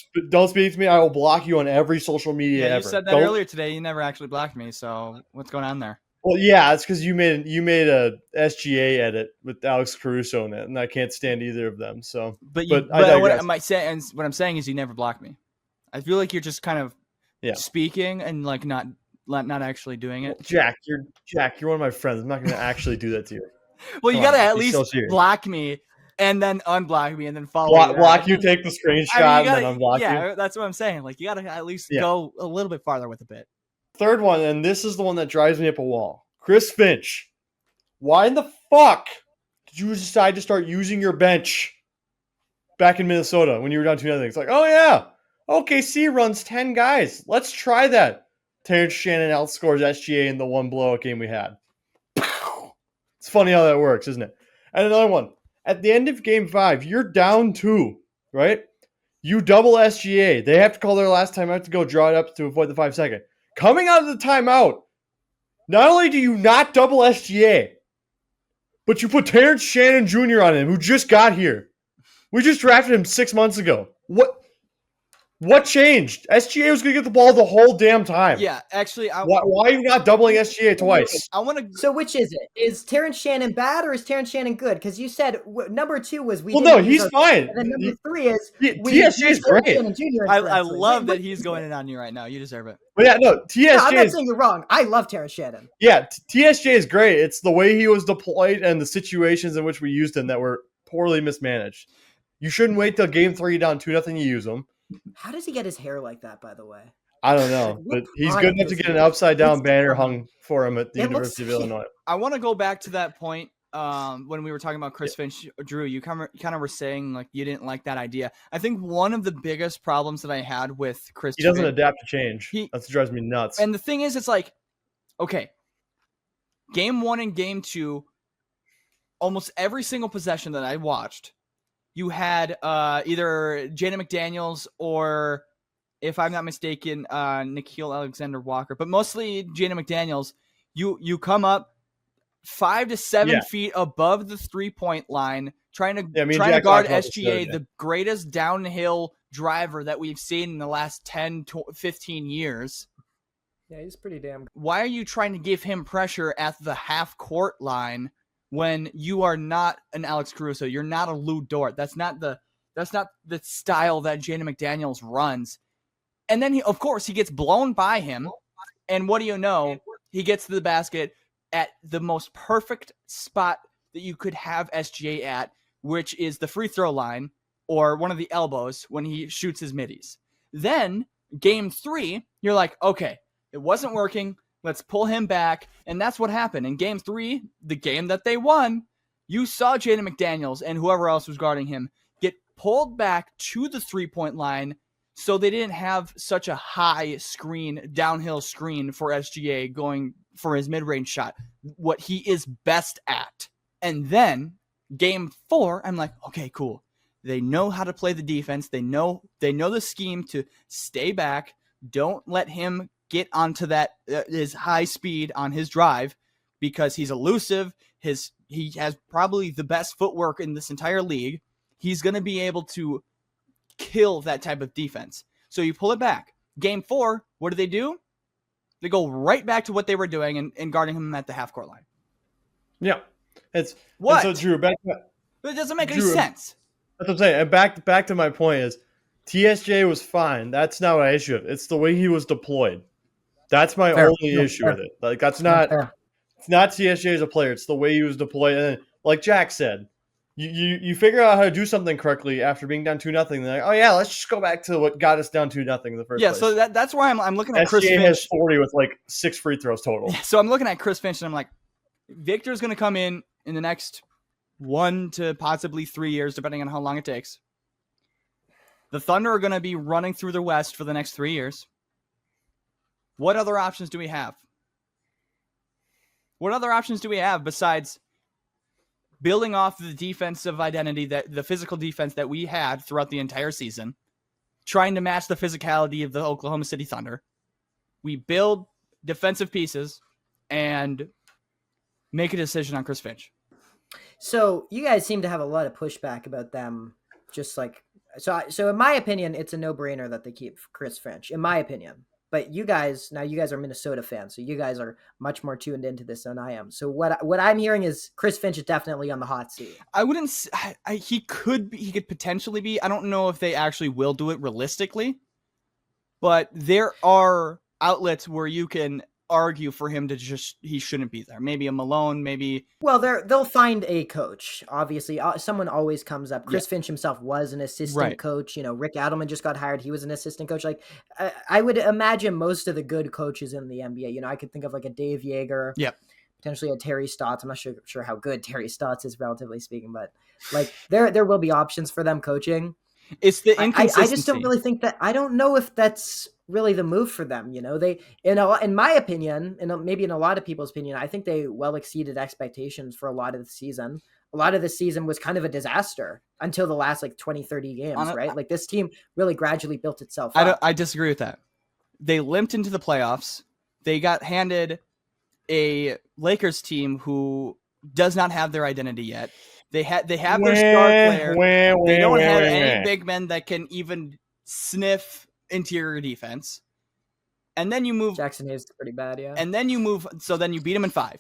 speak to me. I will block you on every social media ever. You said that earlier today. You never actually blocked me. So what's going on there? Well, yeah, it's because you made a SGA edit with Alex Caruso in it, and I can't stand either of them. So, but what I'm saying is you never blocked me. I feel like you're just kind of speaking and like not actually doing it. Well, Jack, you're one of my friends. I'm not going to actually do that to you. Well, you got to at least block me. And then unblock me, and then follow block you, take the screenshot, and then unblock you. Yeah, that's what I'm saying. Like, you got to at least go a little bit farther with a bit. Third one, and this is the one that drives me up a wall. Chris Finch. Why in the fuck did you decide to start using your bench back in Minnesota when you were down 2-0? It's like, oh yeah, OKC runs 10 guys. Let's try that. Terrence Shannon outscores SGA in the one blowout game we had. It's funny how that works, isn't it? And another one. At the end of game 5, you're down 2, right? You double SGA. They have to call their last timeout to go draw it up to avoid the 5-second. Coming out of the timeout, not only do you not double SGA, but you put Terrence Shannon Jr. on him, who just got here. We just drafted him 6 months ago. What changed? SGA was going to get the ball the whole damn time. Yeah, actually. Why are you not doubling SGA twice? So which is it? Is Terrence Shannon bad or is Terrence Shannon good? Because you said number 2 was we. Well, no, he's fine. And then number 3 is TSJ is great. I love that he's going in on you right now. You deserve it. But yeah, no, TSJ. No, I'm not saying you're wrong. I love Terrence Shannon. Yeah, TSJ is great. It's the way he was deployed and the situations in which we used him that were poorly mismanaged. You shouldn't wait till game 3 down 2-0 you use him. How does he get his hair like that, by the way? I don't know, but he's good enough to get an upside down banner hung for him at the University of Illinois. I want to go back to that point when we were talking about Chris Finch. Drew, you kind of were saying like you didn't like that idea. I think one of the biggest problems that I had with Chris, he doesn't adapt to change. That drives me nuts. And the thing is, it's like, okay, game 1 and game 2, almost every single possession that I watched, you had either Jaden McDaniels or, if I'm not mistaken, Nickeil Alexander-Walker, but mostly Jaden McDaniels. You come up 5 to 7 feet above the 3-point line, trying to guard SGA, the greatest downhill driver that we've seen in the last 10 to 15 years. Yeah, he's pretty damn good. Why are you trying to give him pressure at the half-court line when you are not an Alex Caruso? You're not a Lou Dort. That's not the style that Jaden McDaniels runs. And then, of course, he gets blown by him. And what do you know? He gets to the basket at the most perfect spot that you could have SGA at, which is the free throw line or one of the elbows when he shoots his middies. Then, game 3, you're like, okay, it wasn't working. Let's pull him back. And that's what happened. In game 3, the game that they won, you saw Jaden McDaniels and whoever else was guarding him get pulled back to the 3-point line, so they didn't have such a high screen, downhill screen for SGA going for his mid-range shot, what he is best at. And then game 4, I'm like, okay, cool. They know how to play the defense. They know the scheme to stay back. Don't let him get onto that his high speed on his drive, because he's elusive. He has probably the best footwork in this entire league. He's going to be able to kill that type of defense. So you pull it back. Game 4, what do? They go right back to what they were doing and guarding him at the half-court line. Yeah. What? So, Drew, It doesn't make any sense. That's what I'm saying. And back to my point is, TSJ was fine. That's not my issue. It's the way he was deployed. That's my only issue with it. Like, that's not it's not TSJ as a player. It's the way he was deployed. And like Jack said, you figure out how to do something correctly after being down 2-0. They're like, oh yeah, let's just go back to what got us down 2-0 in the first place. Yeah, so that's why I'm looking at Chris Finch. has 40 with like 6 free throws total. So I'm looking at Chris Finch and I'm like, Victor's going to come in the next 1 to possibly 3 years, depending on how long it takes. The Thunder are going to be running through the West for the next 3 years. What other options do we have? What other options do we have besides building off the defensive identity, that the physical defense that we had throughout the entire season, trying to match the physicality of the Oklahoma City Thunder? We build defensive pieces and make a decision on Chris Finch. So you guys seem to have a lot of pushback about them. Just like, so in my opinion, it's a no-brainer that they keep Chris Finch, in my opinion. But you guys are Minnesota fans, so you guys are much more tuned into this than I am. So what I'm hearing is Chris Finch is definitely on the hot seat. I wouldn't. He could potentially be. I don't know if they actually will do it realistically, but there are outlets where you can argue for him to he shouldn't be there. Maybe a Malone, maybe. Well, they'll find a coach. Obviously, someone always comes up. Chris Finch himself was an assistant coach. You know, Rick Adelman just got hired. He was an assistant coach. Like, I would imagine most of the good coaches in the NBA. You know, I could think of like a Dave Yeager. Yep. Potentially a Terry Stotts. I'm not sure how good Terry Stotts is, relatively speaking, but like there will be options for them coaching. It's the inconsistency. I just don't really think that. I don't know if that's really the move for them. You know, they, in my opinion, and maybe in a lot of people's opinion, I think they well exceeded expectations for a lot of the season. A lot of the season was kind of a disaster until the last like 20, 30 games, right? Like this team really gradually built itself up. I disagree with that. They limped into the playoffs. They got handed a Lakers team who does not have their identity yet. They have their star player. They don't have any big men that can even sniff interior defense. And then you move. Jackson Hayes is pretty bad, yeah. And then you move. So then you beat them in 5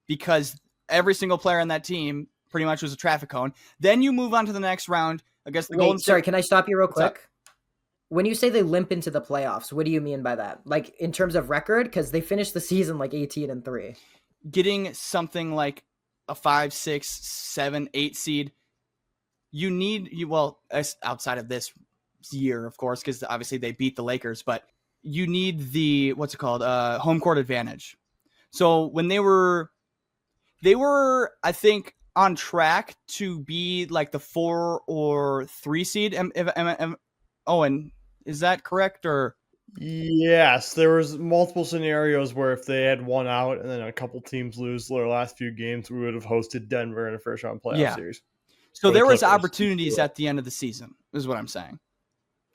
because every single player on that team pretty much was a traffic cone. Then you move on to the next round against the Golden State. Sorry, can I stop you real quick? When you say they limp into the playoffs, what do you mean by that? Like in terms of record? Because they finished the season like 18-3. Getting something like a 5, 6, 7, 8 seed, you need, well, outside of this year, of course, because obviously they beat the Lakers, but you need the home court advantage. So when they were I think on track to be like the 4 or 3 seed. Owen, is that correct or? Yes, there was multiple scenarios where if they had one out and then a couple teams lose their last few games, we would have hosted Denver in a first round playoff series. So there was opportunities at the end of the season, is what I'm saying.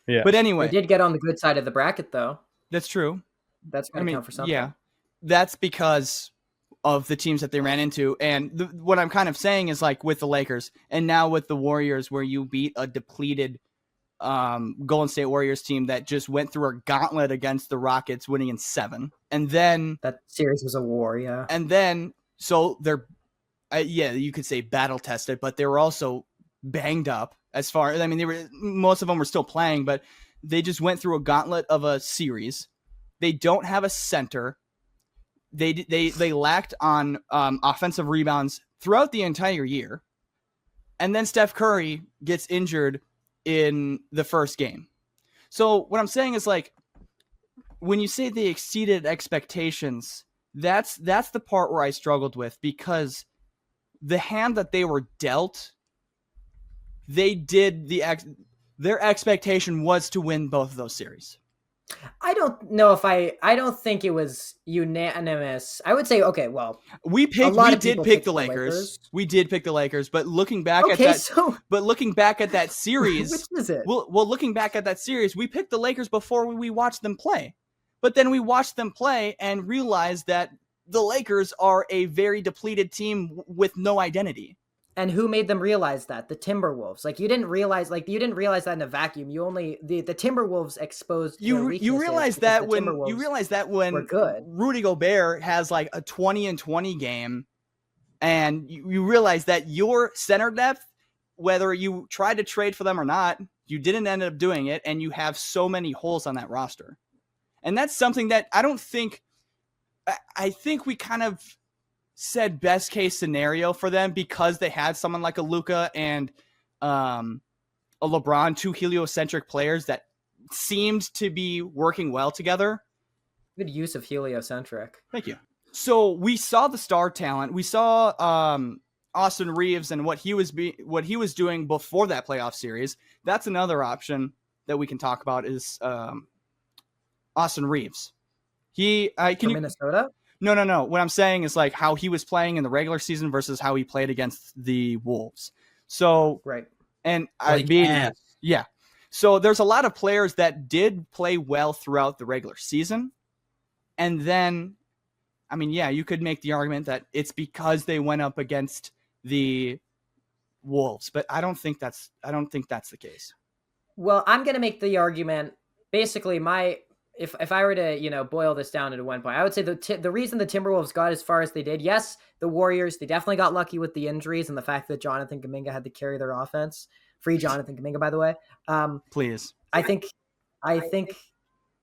Yeah. But anyway, they did get on the good side of the bracket, though. That's true. That's going to count for something. Yeah, that's because of the teams that they ran into. And what I'm kind of saying is like with the Lakers and now with the Warriors, where you beat a depleted Golden State Warriors team that just went through a gauntlet against the Rockets, winning in 7. And then that series was a war. Yeah. And then, so they're, you could say battle tested, but they were also banged up as far as, most of them were still playing, but they just went through a gauntlet of a series. They don't have a center. They lacked on offensive rebounds throughout the entire year. And then Steph Curry gets injured in the first game. So what I'm saying is like, when you say they exceeded expectations, that's the part where I struggled with, because the hand that they were dealt, they did their expectation was to win both of those series. I don't know if I don't think it was unanimous. I would say, okay, well, we did pick the Lakers. We did pick the Lakers, but looking back at that series, which is it? Well, looking back at that series, we picked the Lakers before we watched them play. But then we watched them play and realized that the Lakers are a very depleted team with no identity. And who made them realize that? The Timberwolves. Like you didn't realize that in a vacuum. You only the Timberwolves exposed. You realize that when Rudy Gobert has like a 20-20 game, and you realize that your center depth, whether you tried to trade for them or not, you didn't end up doing it, and you have so many holes on that roster. And that's something that I think we kind of said best case scenario for them, because they had someone like a Luka and a LeBron, 2 heliocentric players that seemed to be working well together. Good use of heliocentric. Thank you. So we saw the star talent. We saw Austin Reeves and what he was doing before that playoff series. That's another option that we can talk about is Austin Reeves. Minnesota? No. What I'm saying is like how he was playing in the regular season versus how he played against the Wolves. So, right. And yeah. So there's a lot of players that did play well throughout the regular season. And then, you could make the argument that it's because they went up against the Wolves, but I don't think that's the case. Well, I'm going to make the argument, basically if I were to, boil this down into one point, I would say the reason the Timberwolves got as far as they did, yes, the Warriors, they definitely got lucky with the injuries and the fact that Jonathan Kuminga had to carry their offense. Free Jonathan Kuminga, by the way. Please. I think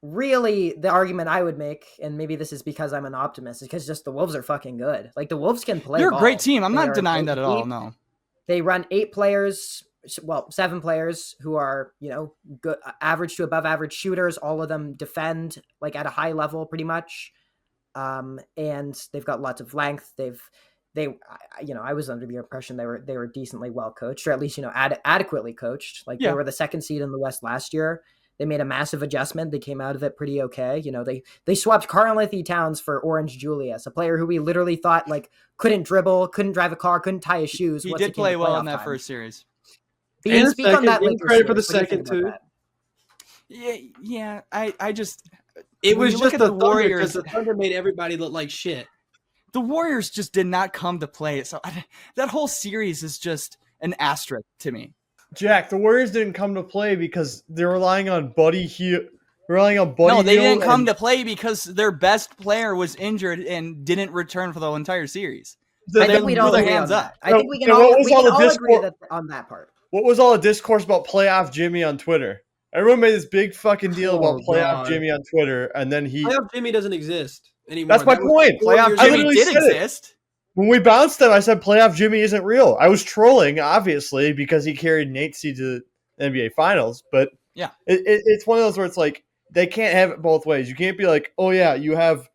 really the argument I would make, and maybe this is because I'm an optimist, is because just the Wolves are fucking good. Like the Wolves can play. They're ball. A great team. I'm not denying that at all. No. They run 7 players who are, good, average to above average shooters. All of them defend like at a high level pretty much. And they've got lots of length. I was under the impression they were decently well coached, or at least, adequately coached. Like they were the 2nd seed in the West last year. They made a massive adjustment. They came out of it pretty okay. They swapped Karl-Anthony Towns for Orange Julius, a player who we literally thought like couldn't dribble, couldn't drive a car, couldn't tie his shoes. He did play well in that first series. And speak on that later. Credit for the second too. Yeah. I just it was just the Warriors. The Thunder made everybody look like shit. The Warriors just did not come to play. So that whole series is just an asterisk to me. Jack, the Warriors didn't come to play because they're relying on Buddy Hield. No, they didn't come to play because their best player was injured and didn't return for the entire series. I think we all agree on that. I think we can all agree on that part. What was all the discourse about playoff Jimmy on Twitter? Everyone made this big fucking deal about playoff Jimmy on Twitter, and then playoff Jimmy doesn't exist anymore. That's my point. Playoff Jimmy did exist. When we bounced him, I said playoff Jimmy isn't real. I was trolling, obviously, because he carried an 8 seed to the NBA Finals. But yeah, it's one of those where it's like they can't have it both ways. You can't be like, oh yeah, you have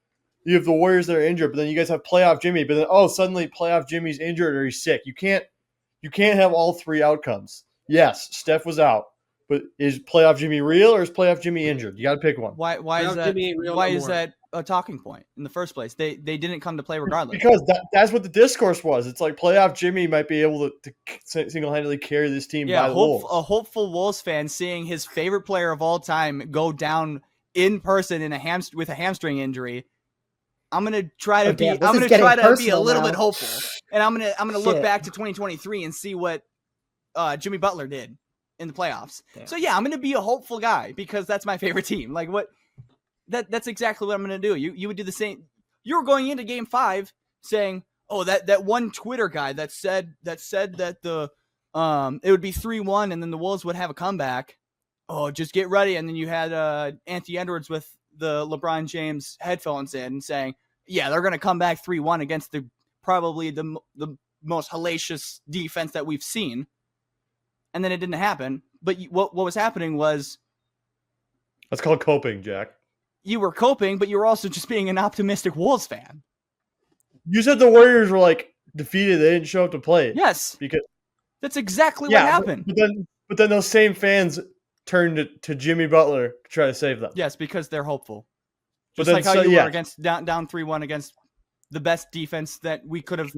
the Warriors that are injured, but then you guys have playoff Jimmy, but then suddenly playoff Jimmy's injured or he's sick. You can't have all three outcomes. Yes, Steph was out, but is playoff Jimmy real or is playoff Jimmy injured? You got to pick one. Why is that? Why is that a talking point in the first place? They didn't come to play regardless. Because that's what the discourse was. It's like playoff Jimmy might be able to single-handedly carry this team by the Wolves. A hopeful Wolves fan seeing his favorite player of all time go down in person with a hamstring injury. I'm gonna try to be a little bit hopeful, and I'm gonna look back to 2023 and see what Jimmy Butler did in the playoffs. Damn. So yeah, I'm gonna be a hopeful guy because that's my favorite team. Like what? That's exactly what I'm gonna do. You would do the same. You were going into Game 5 saying, "Oh, that one Twitter guy that said that the it would be 3-1 and then the Wolves would have a comeback. Oh, just get ready." And then you had Anthony Edwards with the LeBron James headphones in saying, "Yeah, they're gonna come back 3-1 against probably the most hellacious defense that we've seen." And then it didn't happen. But what was happening was that's called coping, Jack. You were coping, but you were also just being an optimistic Wolves fan. You said the Warriors were like defeated; they didn't show up to play. Yes, because that's exactly what happened. But then those same fans turned to Jimmy Butler to try to save them. Yes, because they're hopeful. Just like how you were against down 3-1 against the best defense that we could have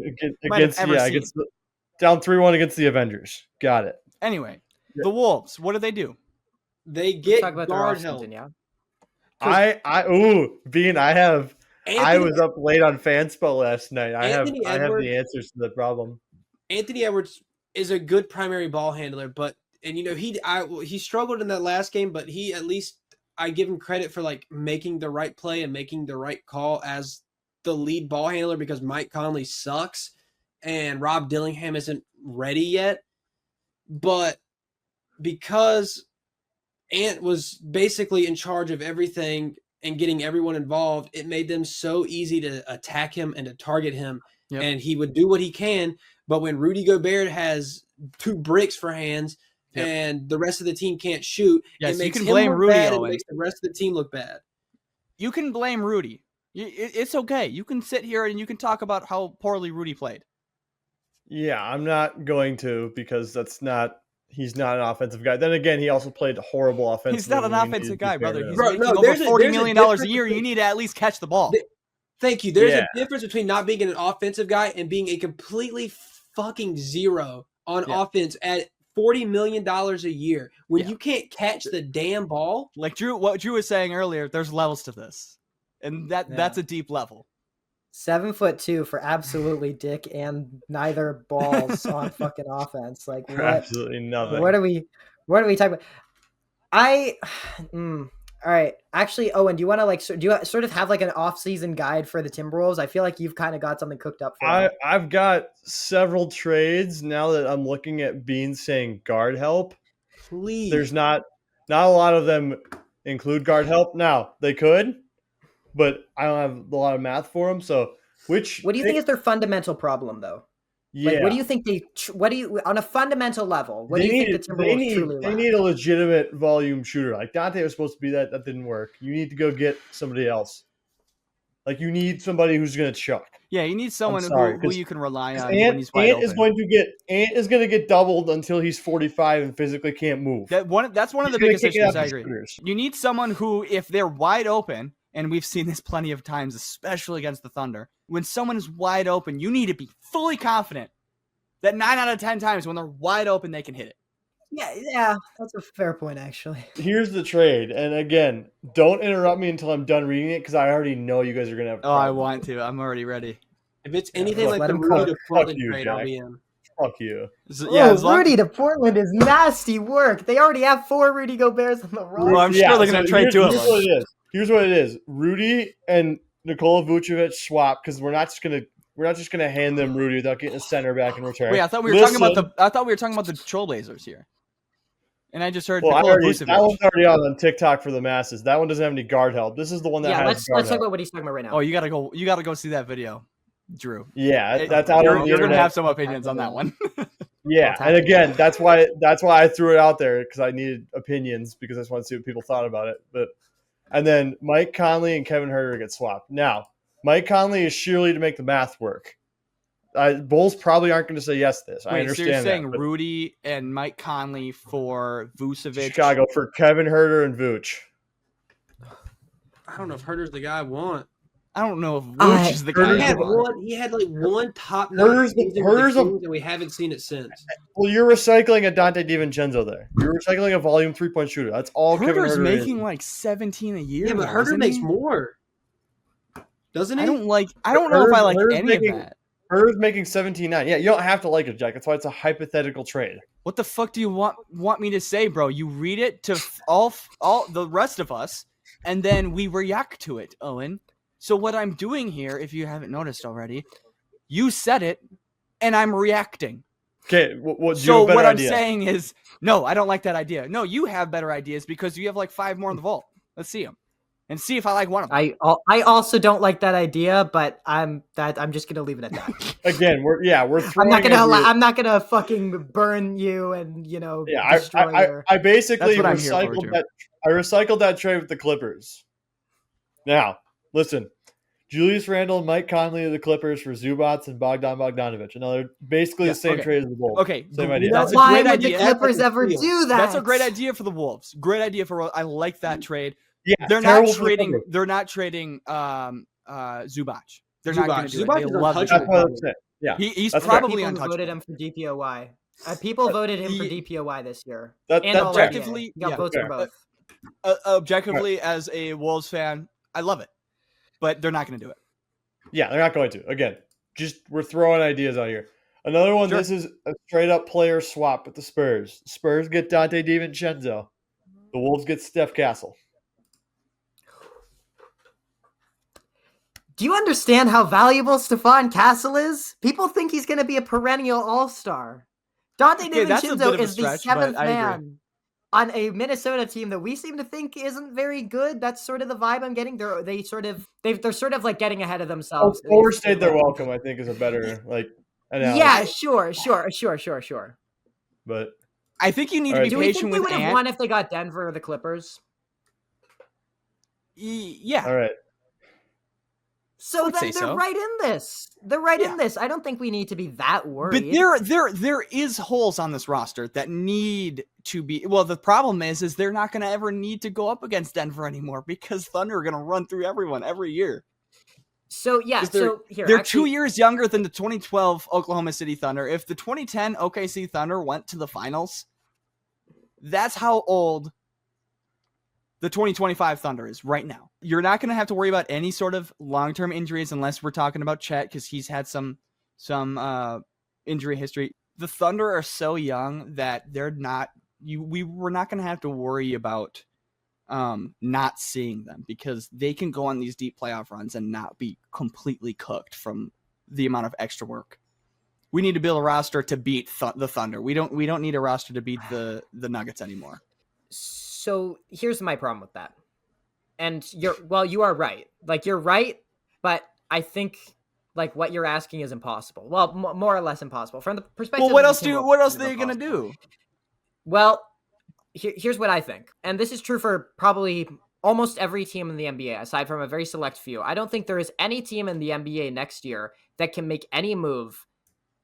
against down 3-1 against the Avengers. Got it. Anyway, the Wolves. What do they do? They get guard help. I was up late on Fanspo last night. I have the answers to the problem. Anthony Edwards is a good primary ball handler, he struggled in that last game, but he at least I give him credit for like making the right play and making the right call as the lead ball handler because Mike Conley sucks and Rob Dillingham isn't ready yet. But because Ant was basically in charge of everything and getting everyone involved, it made them so easy to attack him and to target him. Yep. And he would do what he can. But when Rudy Gobert has 2 bricks for hands and the rest of the team can't shoot, it makes him look bad and makes the rest of the team look bad. You can blame Rudy. It's okay. You can sit here and you can talk about how poorly Rudy played. Yeah, I'm not going to because he's not an offensive guy. Then again, he also played horrible offensive. He's not an offensive guy, brother. He's making over $40 million a year. You need to at least catch the ball. Thank you. There's a difference between not being an offensive guy and being a completely fucking zero on offense at $40 million a year when you can't catch the damn ball. Like what Drew was saying earlier, there's levels to this. And that's a deep level. 7'2" for absolutely dick and neither balls on fucking offense. Like what? Absolutely nothing. What are we talking about? All right. Actually, Owen, do you sort of have like an off-season guide for the Timberwolves? I feel like you've kind of got something cooked up for I've got several trades now that I'm looking at Bean saying guard help. Please. There's not a lot of them include guard help. Now, they could, but I don't have a lot of math for them. So, what do you think is their fundamental problem, though? Yeah. Like, what do you think on a fundamental level, what do you think the Timberwolves truly lack? They need a legitimate volume shooter. Like Dante was supposed to be that didn't work. You need to go get somebody else. Like you need somebody who's going to chuck. Yeah, you need someone who you can rely on when he's wide open. Ant is going to get doubled until he's 45 and physically can't move. That's one of the biggest issues. I agree. You need someone who, if they're wide open, and we've seen this plenty of times, especially against the Thunder, when someone is wide open, you need to be fully confident that 9 out of 10 times when they're wide open, they can hit it. Yeah, that's a fair point, actually. Here's the trade. And again, don't interrupt me until I'm done reading it because I already know you guys are going to have I want to. I'm already ready. If it's anything like the Rudy to Portland trade, I'll be in. Fuck you. Rudy to Portland is nasty work. They already have 4 Rudy Goberts on the roster. Well, I'm sure they're going to trade 2 of them. Here's what it is. Rudy and Nikola Vucevic swap because we're not just gonna hand them Rudy without getting a center back in return. Wait, I thought we were talking about the Trailblazers here. And I just heard Nikola Vucevic. That one's already on TikTok for the masses. That one doesn't have any guard help. This is the one that has let's talk about what he's talking about right now. Oh, you gotta go see that video, Drew. Yeah, that's out on the You're internet. gonna have some opinions on that one. Yeah, and again, that's why I threw it out there because I needed opinions because I just wanted to see what people thought about it. But And then Mike Conley and Kevin Huerter get swapped. Now, Mike Conley is surely to make the math work. Bulls probably aren't going to say yes to this. I understand so you're saying that, Rudy and Mike Conley for Vucevic? Chicago for Kevin Huerter and Vooch. I don't know if Herter's the guy I want. I don't know if Vooch is the guy. He had like one top Herter's and we haven't seen it since. Well, you're recycling a Dante DiVincenzo there. You're recycling a volume 3-point shooter. That's all Kevin Huerter's Huerter making is. like 17 a year. Yeah, but Herter makes more. Doesn't he? I don't know if I like any of that. Herter's making 17.9. Yeah, you don't have to like it, Jack. That's why it's a hypothetical trade. What the fuck do you want me to say, bro? You read it to all the rest of us, and then we react to it, Owen. So what I'm doing here, if you haven't noticed already, you said it, and I'm reacting. Okay, what I'm saying is, no, I don't like that idea. No, you have better ideas because you have like 5 more in the vault. Let's see them, and see if I like one of them. I also don't like that idea, but I'm just gonna leave it at that. Again, we're throwing. I'm not gonna fucking burn you and destroy I basically recycled that. I recycled that trade with the Clippers. Now, listen. Julius Randle and Mike Conley of the Clippers for Zubats and Bogdan Bogdanovic. Another basically the same trade as the Wolves. Okay, same idea. That's why a great would idea. the Clippers ever do that? That's a great idea for the Wolves. Great idea I like that trade. Yeah, they're not trading. They're not trading Zubac. They're not going to do Zubac it. They love That's what I'm saying. Yeah, he's probably untouchable. Voted him for DPOY. People voted him for DPOY this year. That objectively, got votes for both. Objectively, as a Wolves fan, I love it, but they're not going to do it. Yeah, they're not going to. Again, we're throwing ideas out here. Another one, This is a straight-up player swap with the Spurs. Spurs get Dante DiVincenzo. The Wolves get Steph Castle. Do you understand how valuable Stephon Castle is? People think he's going to be a perennial all-star. Dante DiVincenzo is the 7th man on a Minnesota team that we seem to think isn't very good. That's sort of the vibe I'm getting. They're sort of like getting ahead of themselves. Overstayed their welcome, I think, is a better analogy. Yeah, sure. But I think you need to be patient with Ant. Do we think they would have won if they got Denver or the Clippers? Yeah. All right. So then they're right in this. They're right in this. I don't think we need to be that worried. But there is holes on this roster that need to be. Well, the problem is they're not going to ever need to go up against Denver anymore because Thunder are going to run through everyone every year. So yeah, they're 2 years younger than the 2012 Oklahoma City Thunder. If the 2010 OKC Thunder went to the finals, that's how old the 2025 Thunder is right now. You're not going to have to worry about any sort of long-term injuries unless we're talking about Chet because he's had some injury history. The Thunder are so young that they're not. We're not going to have to worry about not seeing them because they can go on these deep playoff runs and not be completely cooked from the amount of extra work. We need to build a roster to beat the Thunder. We don't need a roster to beat the Nuggets anymore. So here's my problem with that. And you are right. Like, you're right, but I think like what you're asking is impossible. Well, more or less impossible from the perspective. Well, what else are they going to do? Well, here's what I think. And this is true for probably almost every team in the NBA, aside from a very select few. I don't think there is any team in the NBA next year that can make any move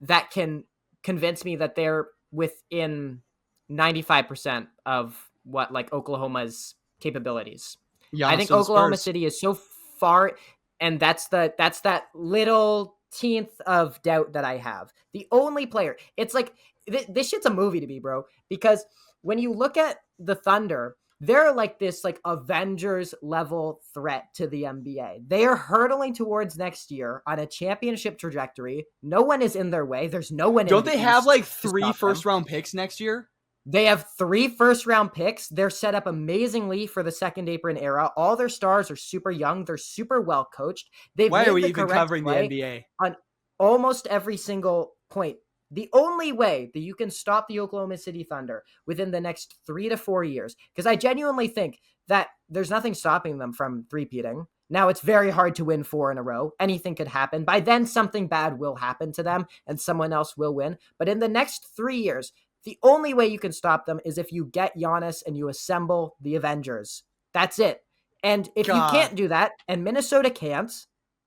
that can convince me that they're within 95% of what like Oklahoma's capabilities. I think Oklahoma City is so far, and that's that little teenth of doubt that I have. The only player, it's like this shit's a movie to me, bro, because when you look at the Thunder, they're like this like Avengers level threat to the NBA. They are hurtling towards next year on a championship trajectory. No one is in their way. There's no one. Don't they have like 3 first-round picks next year? They have 3 first-round picks. They're set up amazingly for the second apron era. All their stars are super young. They're super well coached. Why are we even covering the NBA? On almost every single point. The only way that you can stop the Oklahoma City Thunder within the next 3 to 4 years, because I genuinely think that there's nothing stopping them from three-peating. Now, it's very hard to win 4 in a row. Anything could happen. By then, something bad will happen to them, and someone else will win. But in the next 3 years, the only way you can stop them is if you get Giannis and you assemble the Avengers. That's it. And if you can't do that, and Minnesota can't,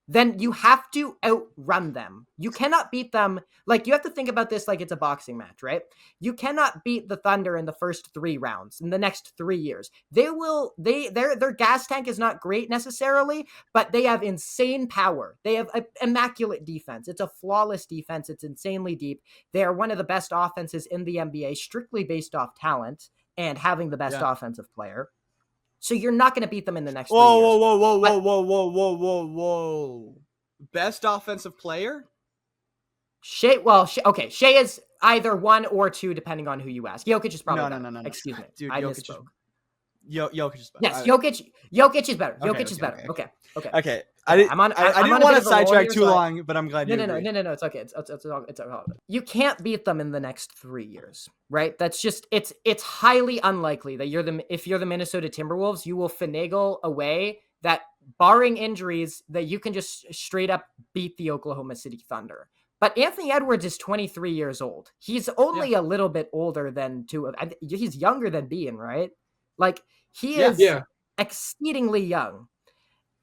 then you have to outrun them. You cannot beat them. Like, you have to think about this like it's a boxing match, right? You cannot beat the Thunder in the first 3 rounds in the next 3 years. Their gas tank is not great necessarily, but they have insane power. They have an immaculate defense. It's a flawless defense. It's insanely deep. They are one of the best offenses in the NBA, strictly based off talent and having the best offensive player. So you're not going to beat them in the next 3 years. Whoa. Best offensive player? Shea is either 1 or 2, depending on who you ask. Jokic is probably better. No. Excuse me. Dude, I misspoke. Jokic is better. Yes, Jokic is better. Jokic is better. Okay. I didn't want to sidetrack too long, but I'm glad you agree. No. It's okay. It's all. You can't beat them in the next 3 years, right? That's just it's highly unlikely that if you're the Minnesota Timberwolves, you will finagle a way that, barring injuries, that you can just straight up beat the Oklahoma City Thunder. But Anthony Edwards is 23 years old. He's only a little bit older than he's younger than Bean, right? Like, he is exceedingly young.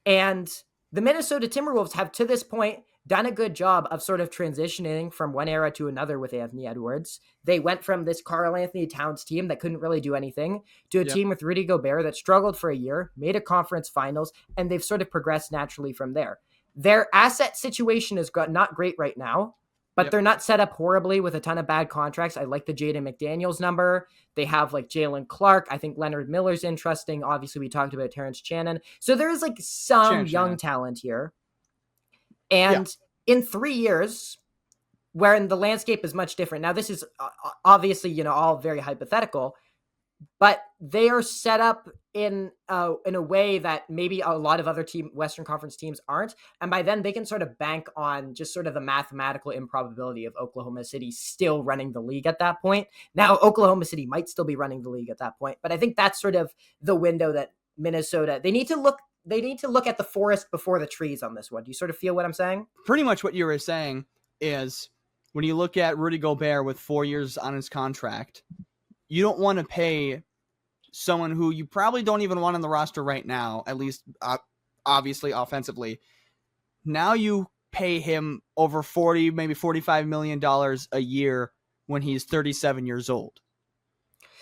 And the Minnesota Timberwolves have, to this point, done a good job of sort of transitioning from one era to another with Anthony Edwards. They went from this Karl Anthony Towns team that couldn't really do anything to a team with Rudy Gobert that struggled for a year, made a conference finals, and they've sort of progressed naturally from there. Their asset situation is not great right now, but they're not set up horribly with a ton of bad contracts. I like the Jaden McDaniels number. They have like Jalen Clark. I think Leonard Miller's interesting. Obviously, we talked about Terrence Shannon. So there is like some young talent here. And in 3 years, wherein the landscape is much different. Now, this is obviously, all very hypothetical, but they are set up in a way that maybe a lot of other Western Conference teams aren't. And by then they can sort of bank on just sort of the mathematical improbability of Oklahoma City still running the league at that point. Now, Oklahoma City might still be running the league at that point, but I think that's sort of the window that Minnesota, they need to look at the forest before the trees on this one. Do you sort of feel what I'm saying? Pretty much what you were saying is, when you look at Rudy Gobert with 4 years on his contract, you don't want to pay someone who you probably don't even want on the roster right now, at least obviously offensively. Now you pay him over $40, maybe $45 million a year when he's 37 years old.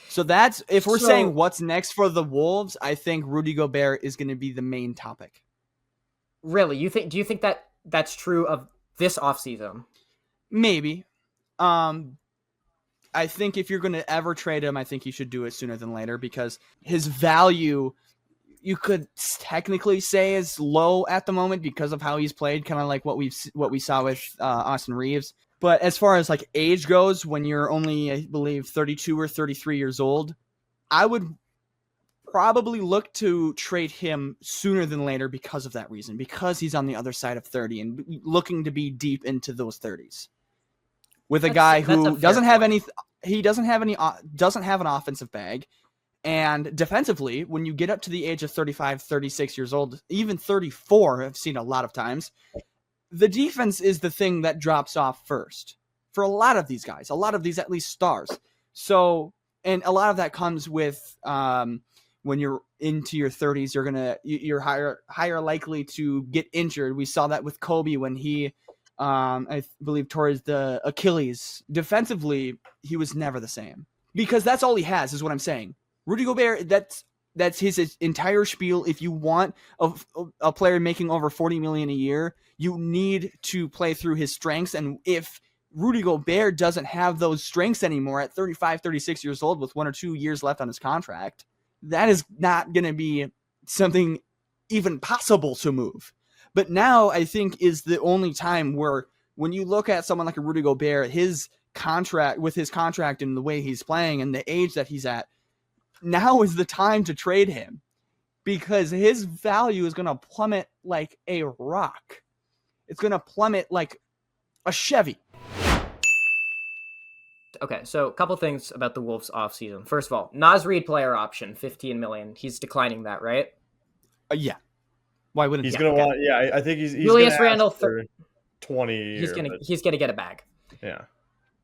So that's, if we're saying what's next for the Wolves, I think Rudy Gobert is going to be the main topic. Really? Do you think that that's true of this offseason? Maybe. I think if you're going to ever trade him, I think you should do it sooner than later, because his value, you could technically say, is low at the moment because of how he's played, kind of like what we saw with Austin Reeves. But as far as like age goes, when you're only, I believe, 32 or 33 years old, I would probably look to trade him sooner than later because of that reason, because he's on the other side of 30 and looking to be deep into those 30s. With a guy who doesn't have an offensive bag, and defensively, when you get up to the age of 35, 36 years old, even 34, I've seen a lot of times, the defense is the thing that drops off first for a lot of these guys, a lot of these at least stars. So, and a lot of that comes with when you're into your 30s, you're higher likely to get injured. We saw that with Kobe when he, I believe, towards the Achilles. Defensively, he was never the same, because that's all he has, is what I'm saying. Rudy Gobert, that's his entire spiel. If you want a player making over $40 million a year, you need to play through his strengths. And if Rudy Gobert doesn't have those strengths anymore at 35, 36 years old with 1 or 2 years left on his contract, that is not going to be something even possible to move. But now I think is the only time where, when you look at someone like a Rudy Gobert, his contract and the way he's playing and the age that he's at, now is the time to trade him, because his value is going to plummet like a rock. It's going to plummet like a Chevy. Okay, so a couple things about the Wolves offseason. First of all, Naz Reid player option, $15 million. He's declining that, right? Yeah. Why wouldn't he's going to want? Yeah, I think he's Julius Randle for 20. He's going to get a bag. Yeah.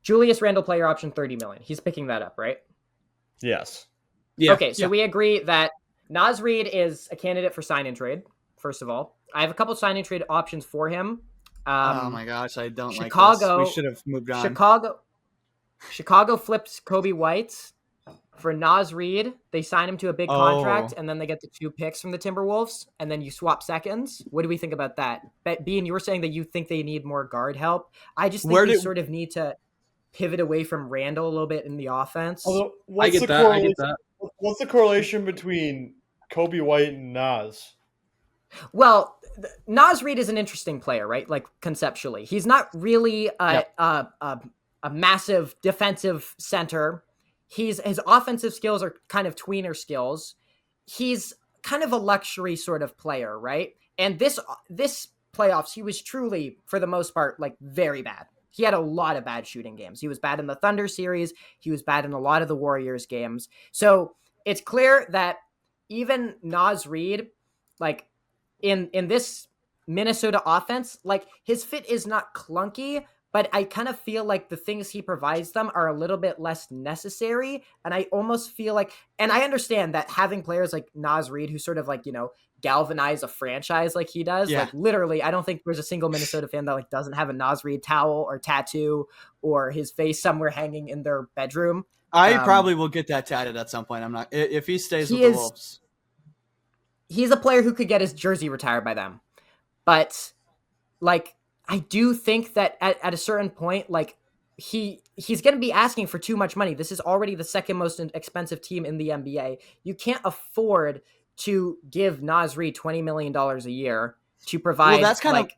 Julius Randle player option, $30 million. He's picking that up, right? Yes. Yeah. Okay, so we agree that Naz Reid is a candidate for sign and trade. First of all, I have a couple sign and trade options for him. Oh my gosh, I don't Chicago, like this. We should have moved on. Chicago flips Kobe White for Naz Reid. They sign him to a big contract, and then they get the 2 picks from the Timberwolves, and then you swap seconds. What do we think about that? Bean, you were saying that you think they need more guard help. I just think they sort of need to pivot away from Randall a little bit in the offense. I get that. What's the correlation between Kobe White and Naz? Well, Naz Reid is an interesting player, right? Like conceptually, he's not really a massive defensive center. His offensive skills are kind of tweener skills. He's kind of a luxury sort of player, right? And this playoffs, he was truly, for the most part, like very bad. He had a lot of bad shooting games. He was bad in the Thunder series. He was bad in a lot of the Warriors games. So it's clear that even Naz Reid, like in this Minnesota offense, like his fit is not clunky, but I kind of feel like the things he provides them are a little bit less necessary. And I almost feel like, and I understand that having players like Naz Reid, who sort of like, galvanize a franchise like he does, like literally, I don't think there's a single Minnesota fan that like doesn't have a Naz Reid towel or tattoo or his face somewhere hanging in their bedroom. I probably will get that tatted at some point. I'm not, if he stays with the Wolves. He's a player who could get his jersey retired by them. But like, I do think that at a certain point, like he's going to be asking for too much money. This is already the second most expensive team in the NBA. You can't afford to give Naz Reid $20 million a year to provide that's kind of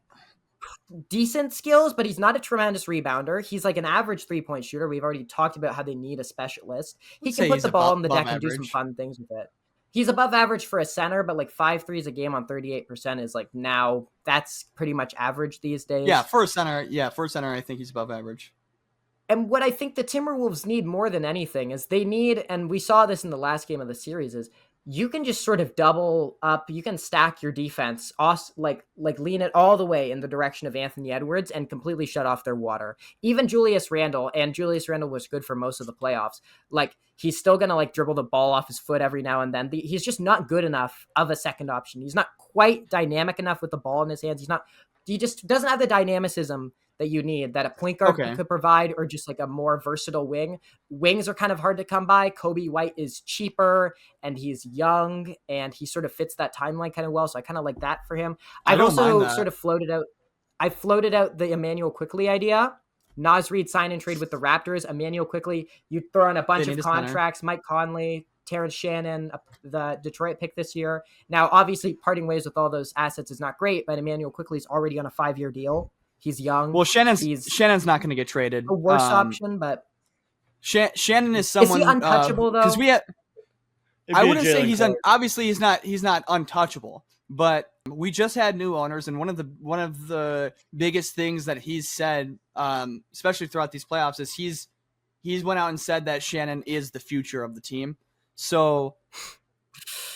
decent skills, but he's not a tremendous rebounder. He's like an average 3-point shooter. We've already talked about how they need a specialist. He can put the ball on the deck and do some fun things with it. He's above average for a center, but like 5 threes a game on 38% is like now that's pretty much average these days. Yeah, for a center, I think he's above average. And what I think the Timberwolves need more than anything is they need, and we saw this in the last game of the series, is you can just sort of double up. You can stack your defense, like lean it all the way in the direction of Anthony Edwards and completely shut off their water. Even Julius Randle was good for most of the playoffs. Like he's still going to like dribble the ball off his foot every now and then. He's just not good enough of a second option. He's not quite dynamic enough with the ball in his hands. He just doesn't have the dynamicism that you need, that a point guard could provide, or just like a more versatile wing. Wings are kind of hard to come by. Kobe White is cheaper and he's young and he sort of fits that timeline kind of well. So I kind of like that for him. I've also sort of floated out the Emmanuel Quickley idea. Naz Reid sign and trade with the Raptors. Emmanuel Quickley, you throw in a bunch of contracts, Mike Conley, Terrence Shannon, the Detroit pick this year. Now, obviously parting ways with all those assets is not great, but Emmanuel Quickley's already on a 5-year deal. He's young. Well, Shannon's not going to get traded. A worse option, but Shannon is someone. Is he untouchable though? Because I wouldn't say obviously he's not untouchable, but we just had new owners, and one of the biggest things that he's said, especially throughout these playoffs, is he's went out and said that Shannon is the future of the team. So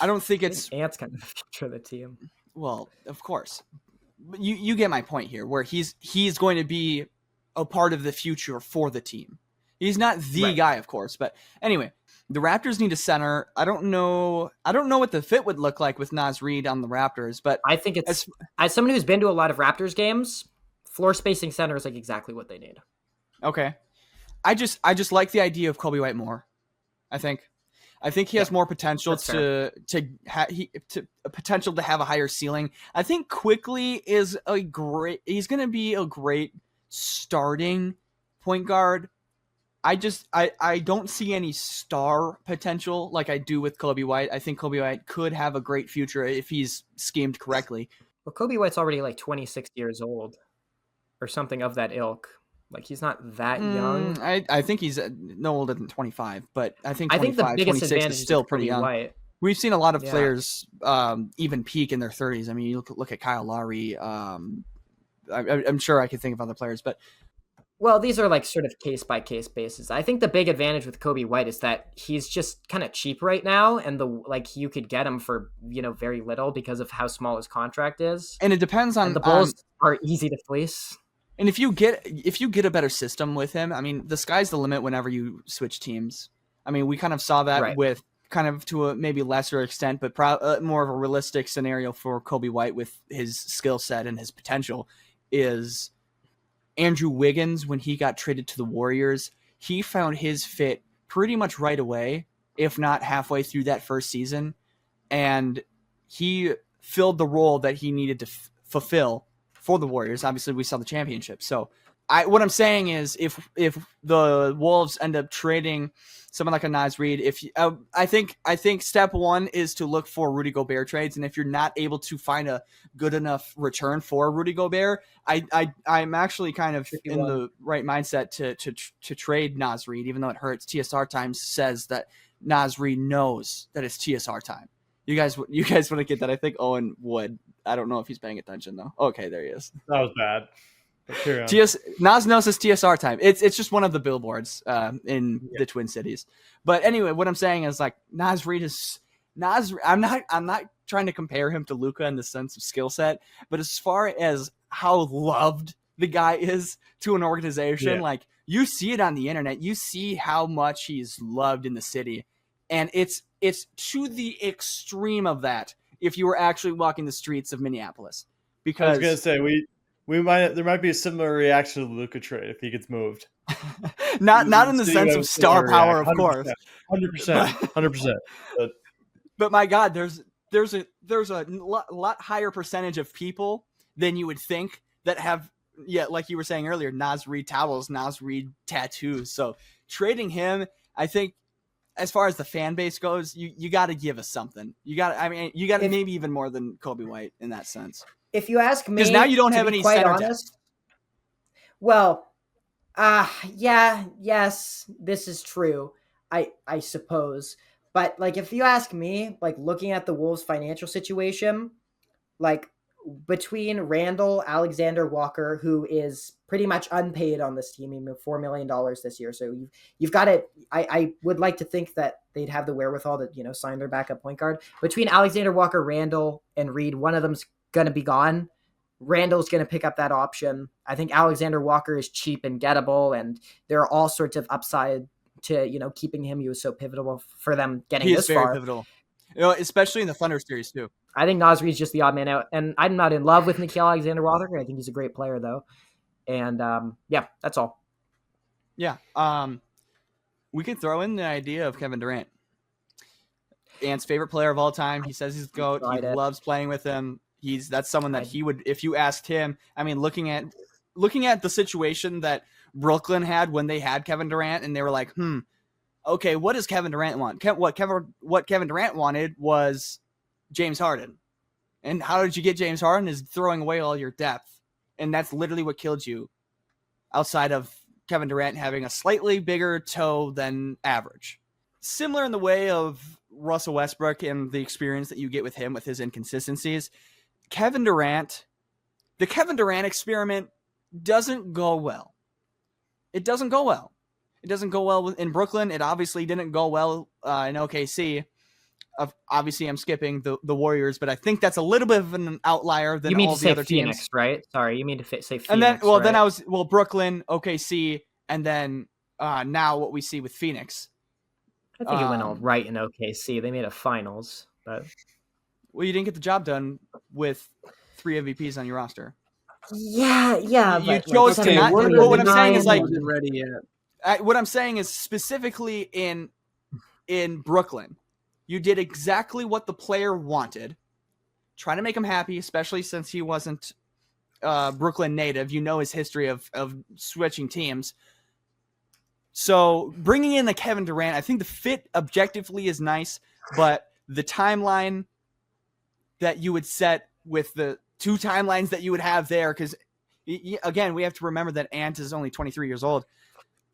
I don't think it's Ant's kind of the future of the team. Well, of course. You get my point here, where he's going to be a part of the future for the team. He's not the guy, of course, but anyway, the Raptors need a center. I don't know what the fit would look like with Naz Reid on the Raptors, but I think it's as someone who's been to a lot of Raptors games, floor spacing center is like exactly what they need. Okay, I just like the idea of Kobe White more. I think he has more potential to have a higher ceiling. I think Quickley he's going to be a great starting point guard. I don't see any star potential like I do with Kobe White. I think Kobe White could have a great future if he's schemed correctly. Well, Kobe White's already like 26 years old or something of that ilk. Like he's not that young. I think he's no older than 25, but I think the 26 is still pretty young. White. We've seen a lot of players even peak in their 30s. I mean, you look at Kyle Lowry. I'm sure I could think of other players, but well, these are like sort of case by case basis. I think the big advantage with Kobe White is that he's just kind of cheap right now, and you could get him for very little because of how small his contract is. And it depends on the Bulls are easy to fleece. And if you get a better system with him, I mean, the sky's the limit whenever you switch teams. I mean, we kind of saw that with kind of to a maybe lesser extent, but more of a realistic scenario for Kobe White with his skill set and his potential is Andrew Wiggins. When he got traded to the Warriors, he found his fit pretty much right away, if not halfway through that first season. And he filled the role that he needed to fulfill for the Warriors. Obviously, we saw the championship. So what I'm saying is if the Wolves end up trading someone like a Naz Reid, I think step one is to look for Rudy Gobert trades. And if you're not able to find a good enough return for Rudy Gobert, I'm actually kind of in the right mindset to trade Naz Reid, even though it hurts. TSR Times says that Naz Reid knows that it's TSR time. You guys want to get that? I think Owen would. I don't know if he's paying attention though. Okay, there he is. That was bad. Nas knows it's TSR time. It's just one of the billboards in the Twin Cities. But anyway, what I'm saying is like Naz Reid is Naz. I'm not trying to compare him to Luka in the sense of skill set, but as far as how loved the guy is to an organization, like you see it on the internet, you see how much he's loved in the city, and it's to the extreme of that if you were actually walking the streets of Minneapolis. Because I was gonna say there might be a similar reaction to the Luka trade if he gets moved. not in the sense of star power, of 100%, course. 100%. But my God, there's a lot higher percentage of people than you would think that have, like you were saying earlier, Naz Reid towels, Naz Reid tattoos. So trading him, I think, as far as the fan base goes, you got to give us something. You got to maybe even more than Kobe White in that sense. If you ask me, because now you don't have any center depth. Well, yes, this is true. I suppose, but like if you ask me, like looking at the Wolves' financial situation, like between Randall, Alexander Walker, who is pretty much unpaid on this team, he moved $4 million this year, so you've got it. I would like to think that they'd have the wherewithal to sign their backup point guard. Between Alexander Walker, Randall, and Reid, one of them's going to be gone. Randall's going to pick up that option. I think Alexander Walker is cheap and gettable, and there are all sorts of upside to keeping him. He was so pivotal for them getting this far. He is very pivotal, especially in the Thunder series too. I think Naz Reid's just the odd man out, and I'm not in love with Nickeil Alexander-Walker. I think he's a great player though, and that's all. Yeah, we could throw in the idea of Kevin Durant, Ant's favorite player of all time. He says he's the GOAT. He loves playing with him. That's someone that he would, if you asked him. I mean, looking at the situation that Brooklyn had when they had Kevin Durant, and they were like, okay, what does Kevin Durant want? What Kevin Durant wanted was James Harden. And how did you get James Harden? Is throwing away all your depth. And that's literally what killed you, outside of Kevin Durant having a slightly bigger toe than average. Similar in the way of Russell Westbrook and the experience that you get with him with his inconsistencies. The Kevin Durant experiment doesn't go well. It doesn't go well. It doesn't go well in Brooklyn. It obviously didn't go well in OKC. Obviously, I'm skipping the Warriors, but I think that's a little bit of an outlier than all the other Phoenix, teams. Right? Sorry, you mean to say Phoenix, and then, right? Then I was Brooklyn, OKC, and then now what we see with Phoenix. I think it went all right in OKC. They made a finals, but you didn't get the job done with 3 MVPs on your roster. Yeah. You chose to not. What I'm saying is like ready yet. What I'm saying is specifically in Brooklyn, you did exactly what the player wanted, trying to make him happy, especially since he wasn't Brooklyn native. You know his history of switching teams. So bringing in the Kevin Durant, I think the fit objectively is nice, but the timeline that you would set with the 2 timelines that you would have there, because again, we have to remember that Ant is only 23 years old.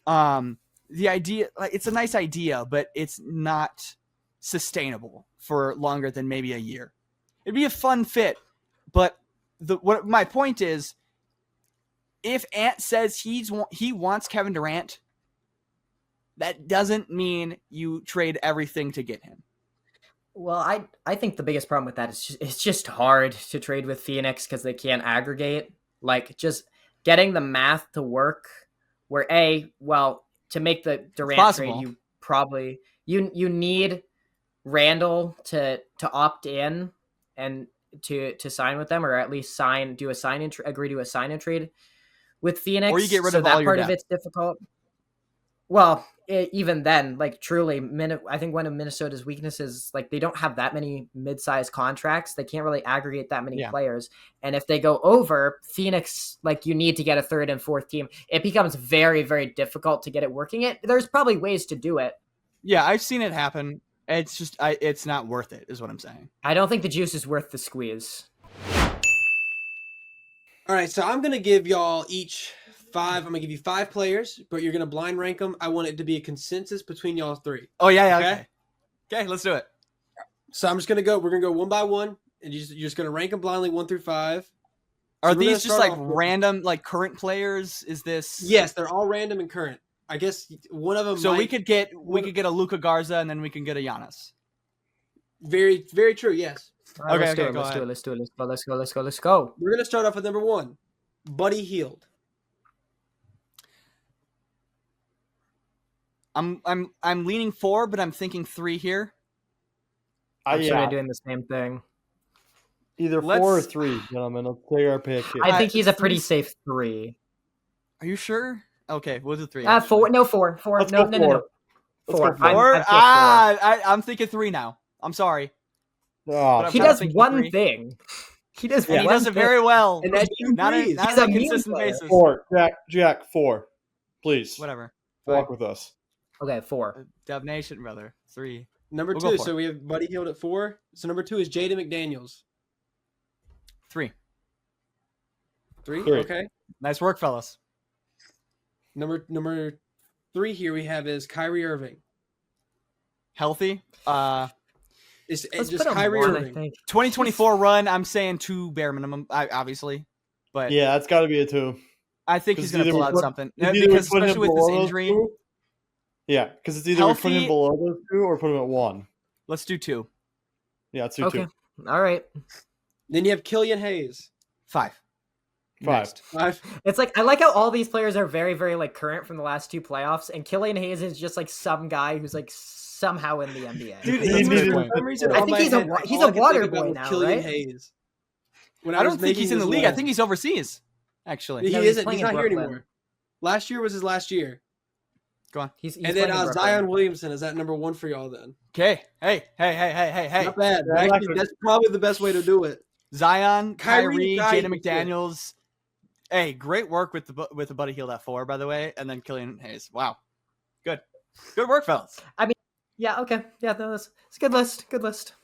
The idea, it's a nice idea, but it's not sustainable for longer than maybe a year. It'd be a fun fit, but what my point is, if Ant says he wants Kevin Durant, that doesn't mean you trade everything to get him. Well, I think the biggest problem with that is it's just hard to trade with Phoenix because they can't aggregate. Like, just getting the math to work where to make the Durant trade, you probably you need Randall to opt in and to sign with them, or at least agree to a sign and trade with Phoenix. Or you get rid so of all that your part of depth. it's difficult. Well, even then, like truly, I think one of Minnesota's weaknesses, like they don't have that many mid-sized contracts. They can't really aggregate that many players. And if they go over, Phoenix, like you need to get a third and fourth team. It becomes very, very difficult to get it working. There's probably ways to do it. Yeah, I've seen it happen. It's just it's not worth it, is what I'm saying. I don't think the juice is worth the squeeze. All right, so I'm gonna give y'all each 5. I'm gonna give you 5 players, but you're gonna blind rank them. I want it to be a consensus between y'all 3. Oh yeah. Okay, let's do it. So I'm just gonna go. We're gonna go one by one, and you're just gonna rank them blindly 1 through 5. Are these just like random, like current players? Is this? Yes, they're all random and current. I guess one of them. So we could get a Luka Garza, and then we can get a Giannis. Very, very true. Yes. Right, let's do it. Let's go. We're gonna start off with number 1, Buddy Hield. I'm leaning 4, but I'm thinking 3 here. I'm sort of doing the same thing. Either 4 or 3, gentlemen. Let's take our pick here. I think he's a pretty safe 3. Are you sure? Okay, we'll do 3. 4. No, 4. 4. Let's No. go 4. 4. 4? I'm thinking 3 now. I'm sorry. Oh, he does one thing. He does. He does it very well. And that's not a consistent basis. 4. Jack. 4. Please. Whatever. Walk with us. Okay, 4. Dub Nation, brother. 3. Number 2. So we have Buddy Hield at 4. So number 2 is Jaden McDaniels. 3. 3. Okay. Nice work, fellas. Number 3 here we have is Kyrie Irving. Healthy. It's just Kyrie Irving. 2024 run. I'm saying 2 bare minimum, obviously, but yeah, that's got to be a 2. I think he's going to pull out something because especially with this injury. Yeah, because it's either we put him below those 2 or put him at 1. Let's do 2. Yeah, let's do 2. All right. Then you have Killian Hayes. 5. Next. 5. It's like I like how all these players are very, very like current from the last 2 playoffs, and Killian Hayes is just like some guy who's like somehow in the NBA. Dude, for some reason, I think he's a water boy now, Killian right? Hayes. I don't think he's in the league. I think he's overseas. Actually, he isn't. He's not here anymore. Last year was his last year. Go on. He's and then Zion Williamson is at number 1 for y'all then. Okay. Hey. Not bad. Actually, that's probably the best way to do it. Zion, Kyrie, Jaden McDaniels. Hey, great work with the Buddy Hield at 4, by the way, and then Killian Hayes. Wow, good work, fellas. I mean, yeah, okay, yeah, it's a good list.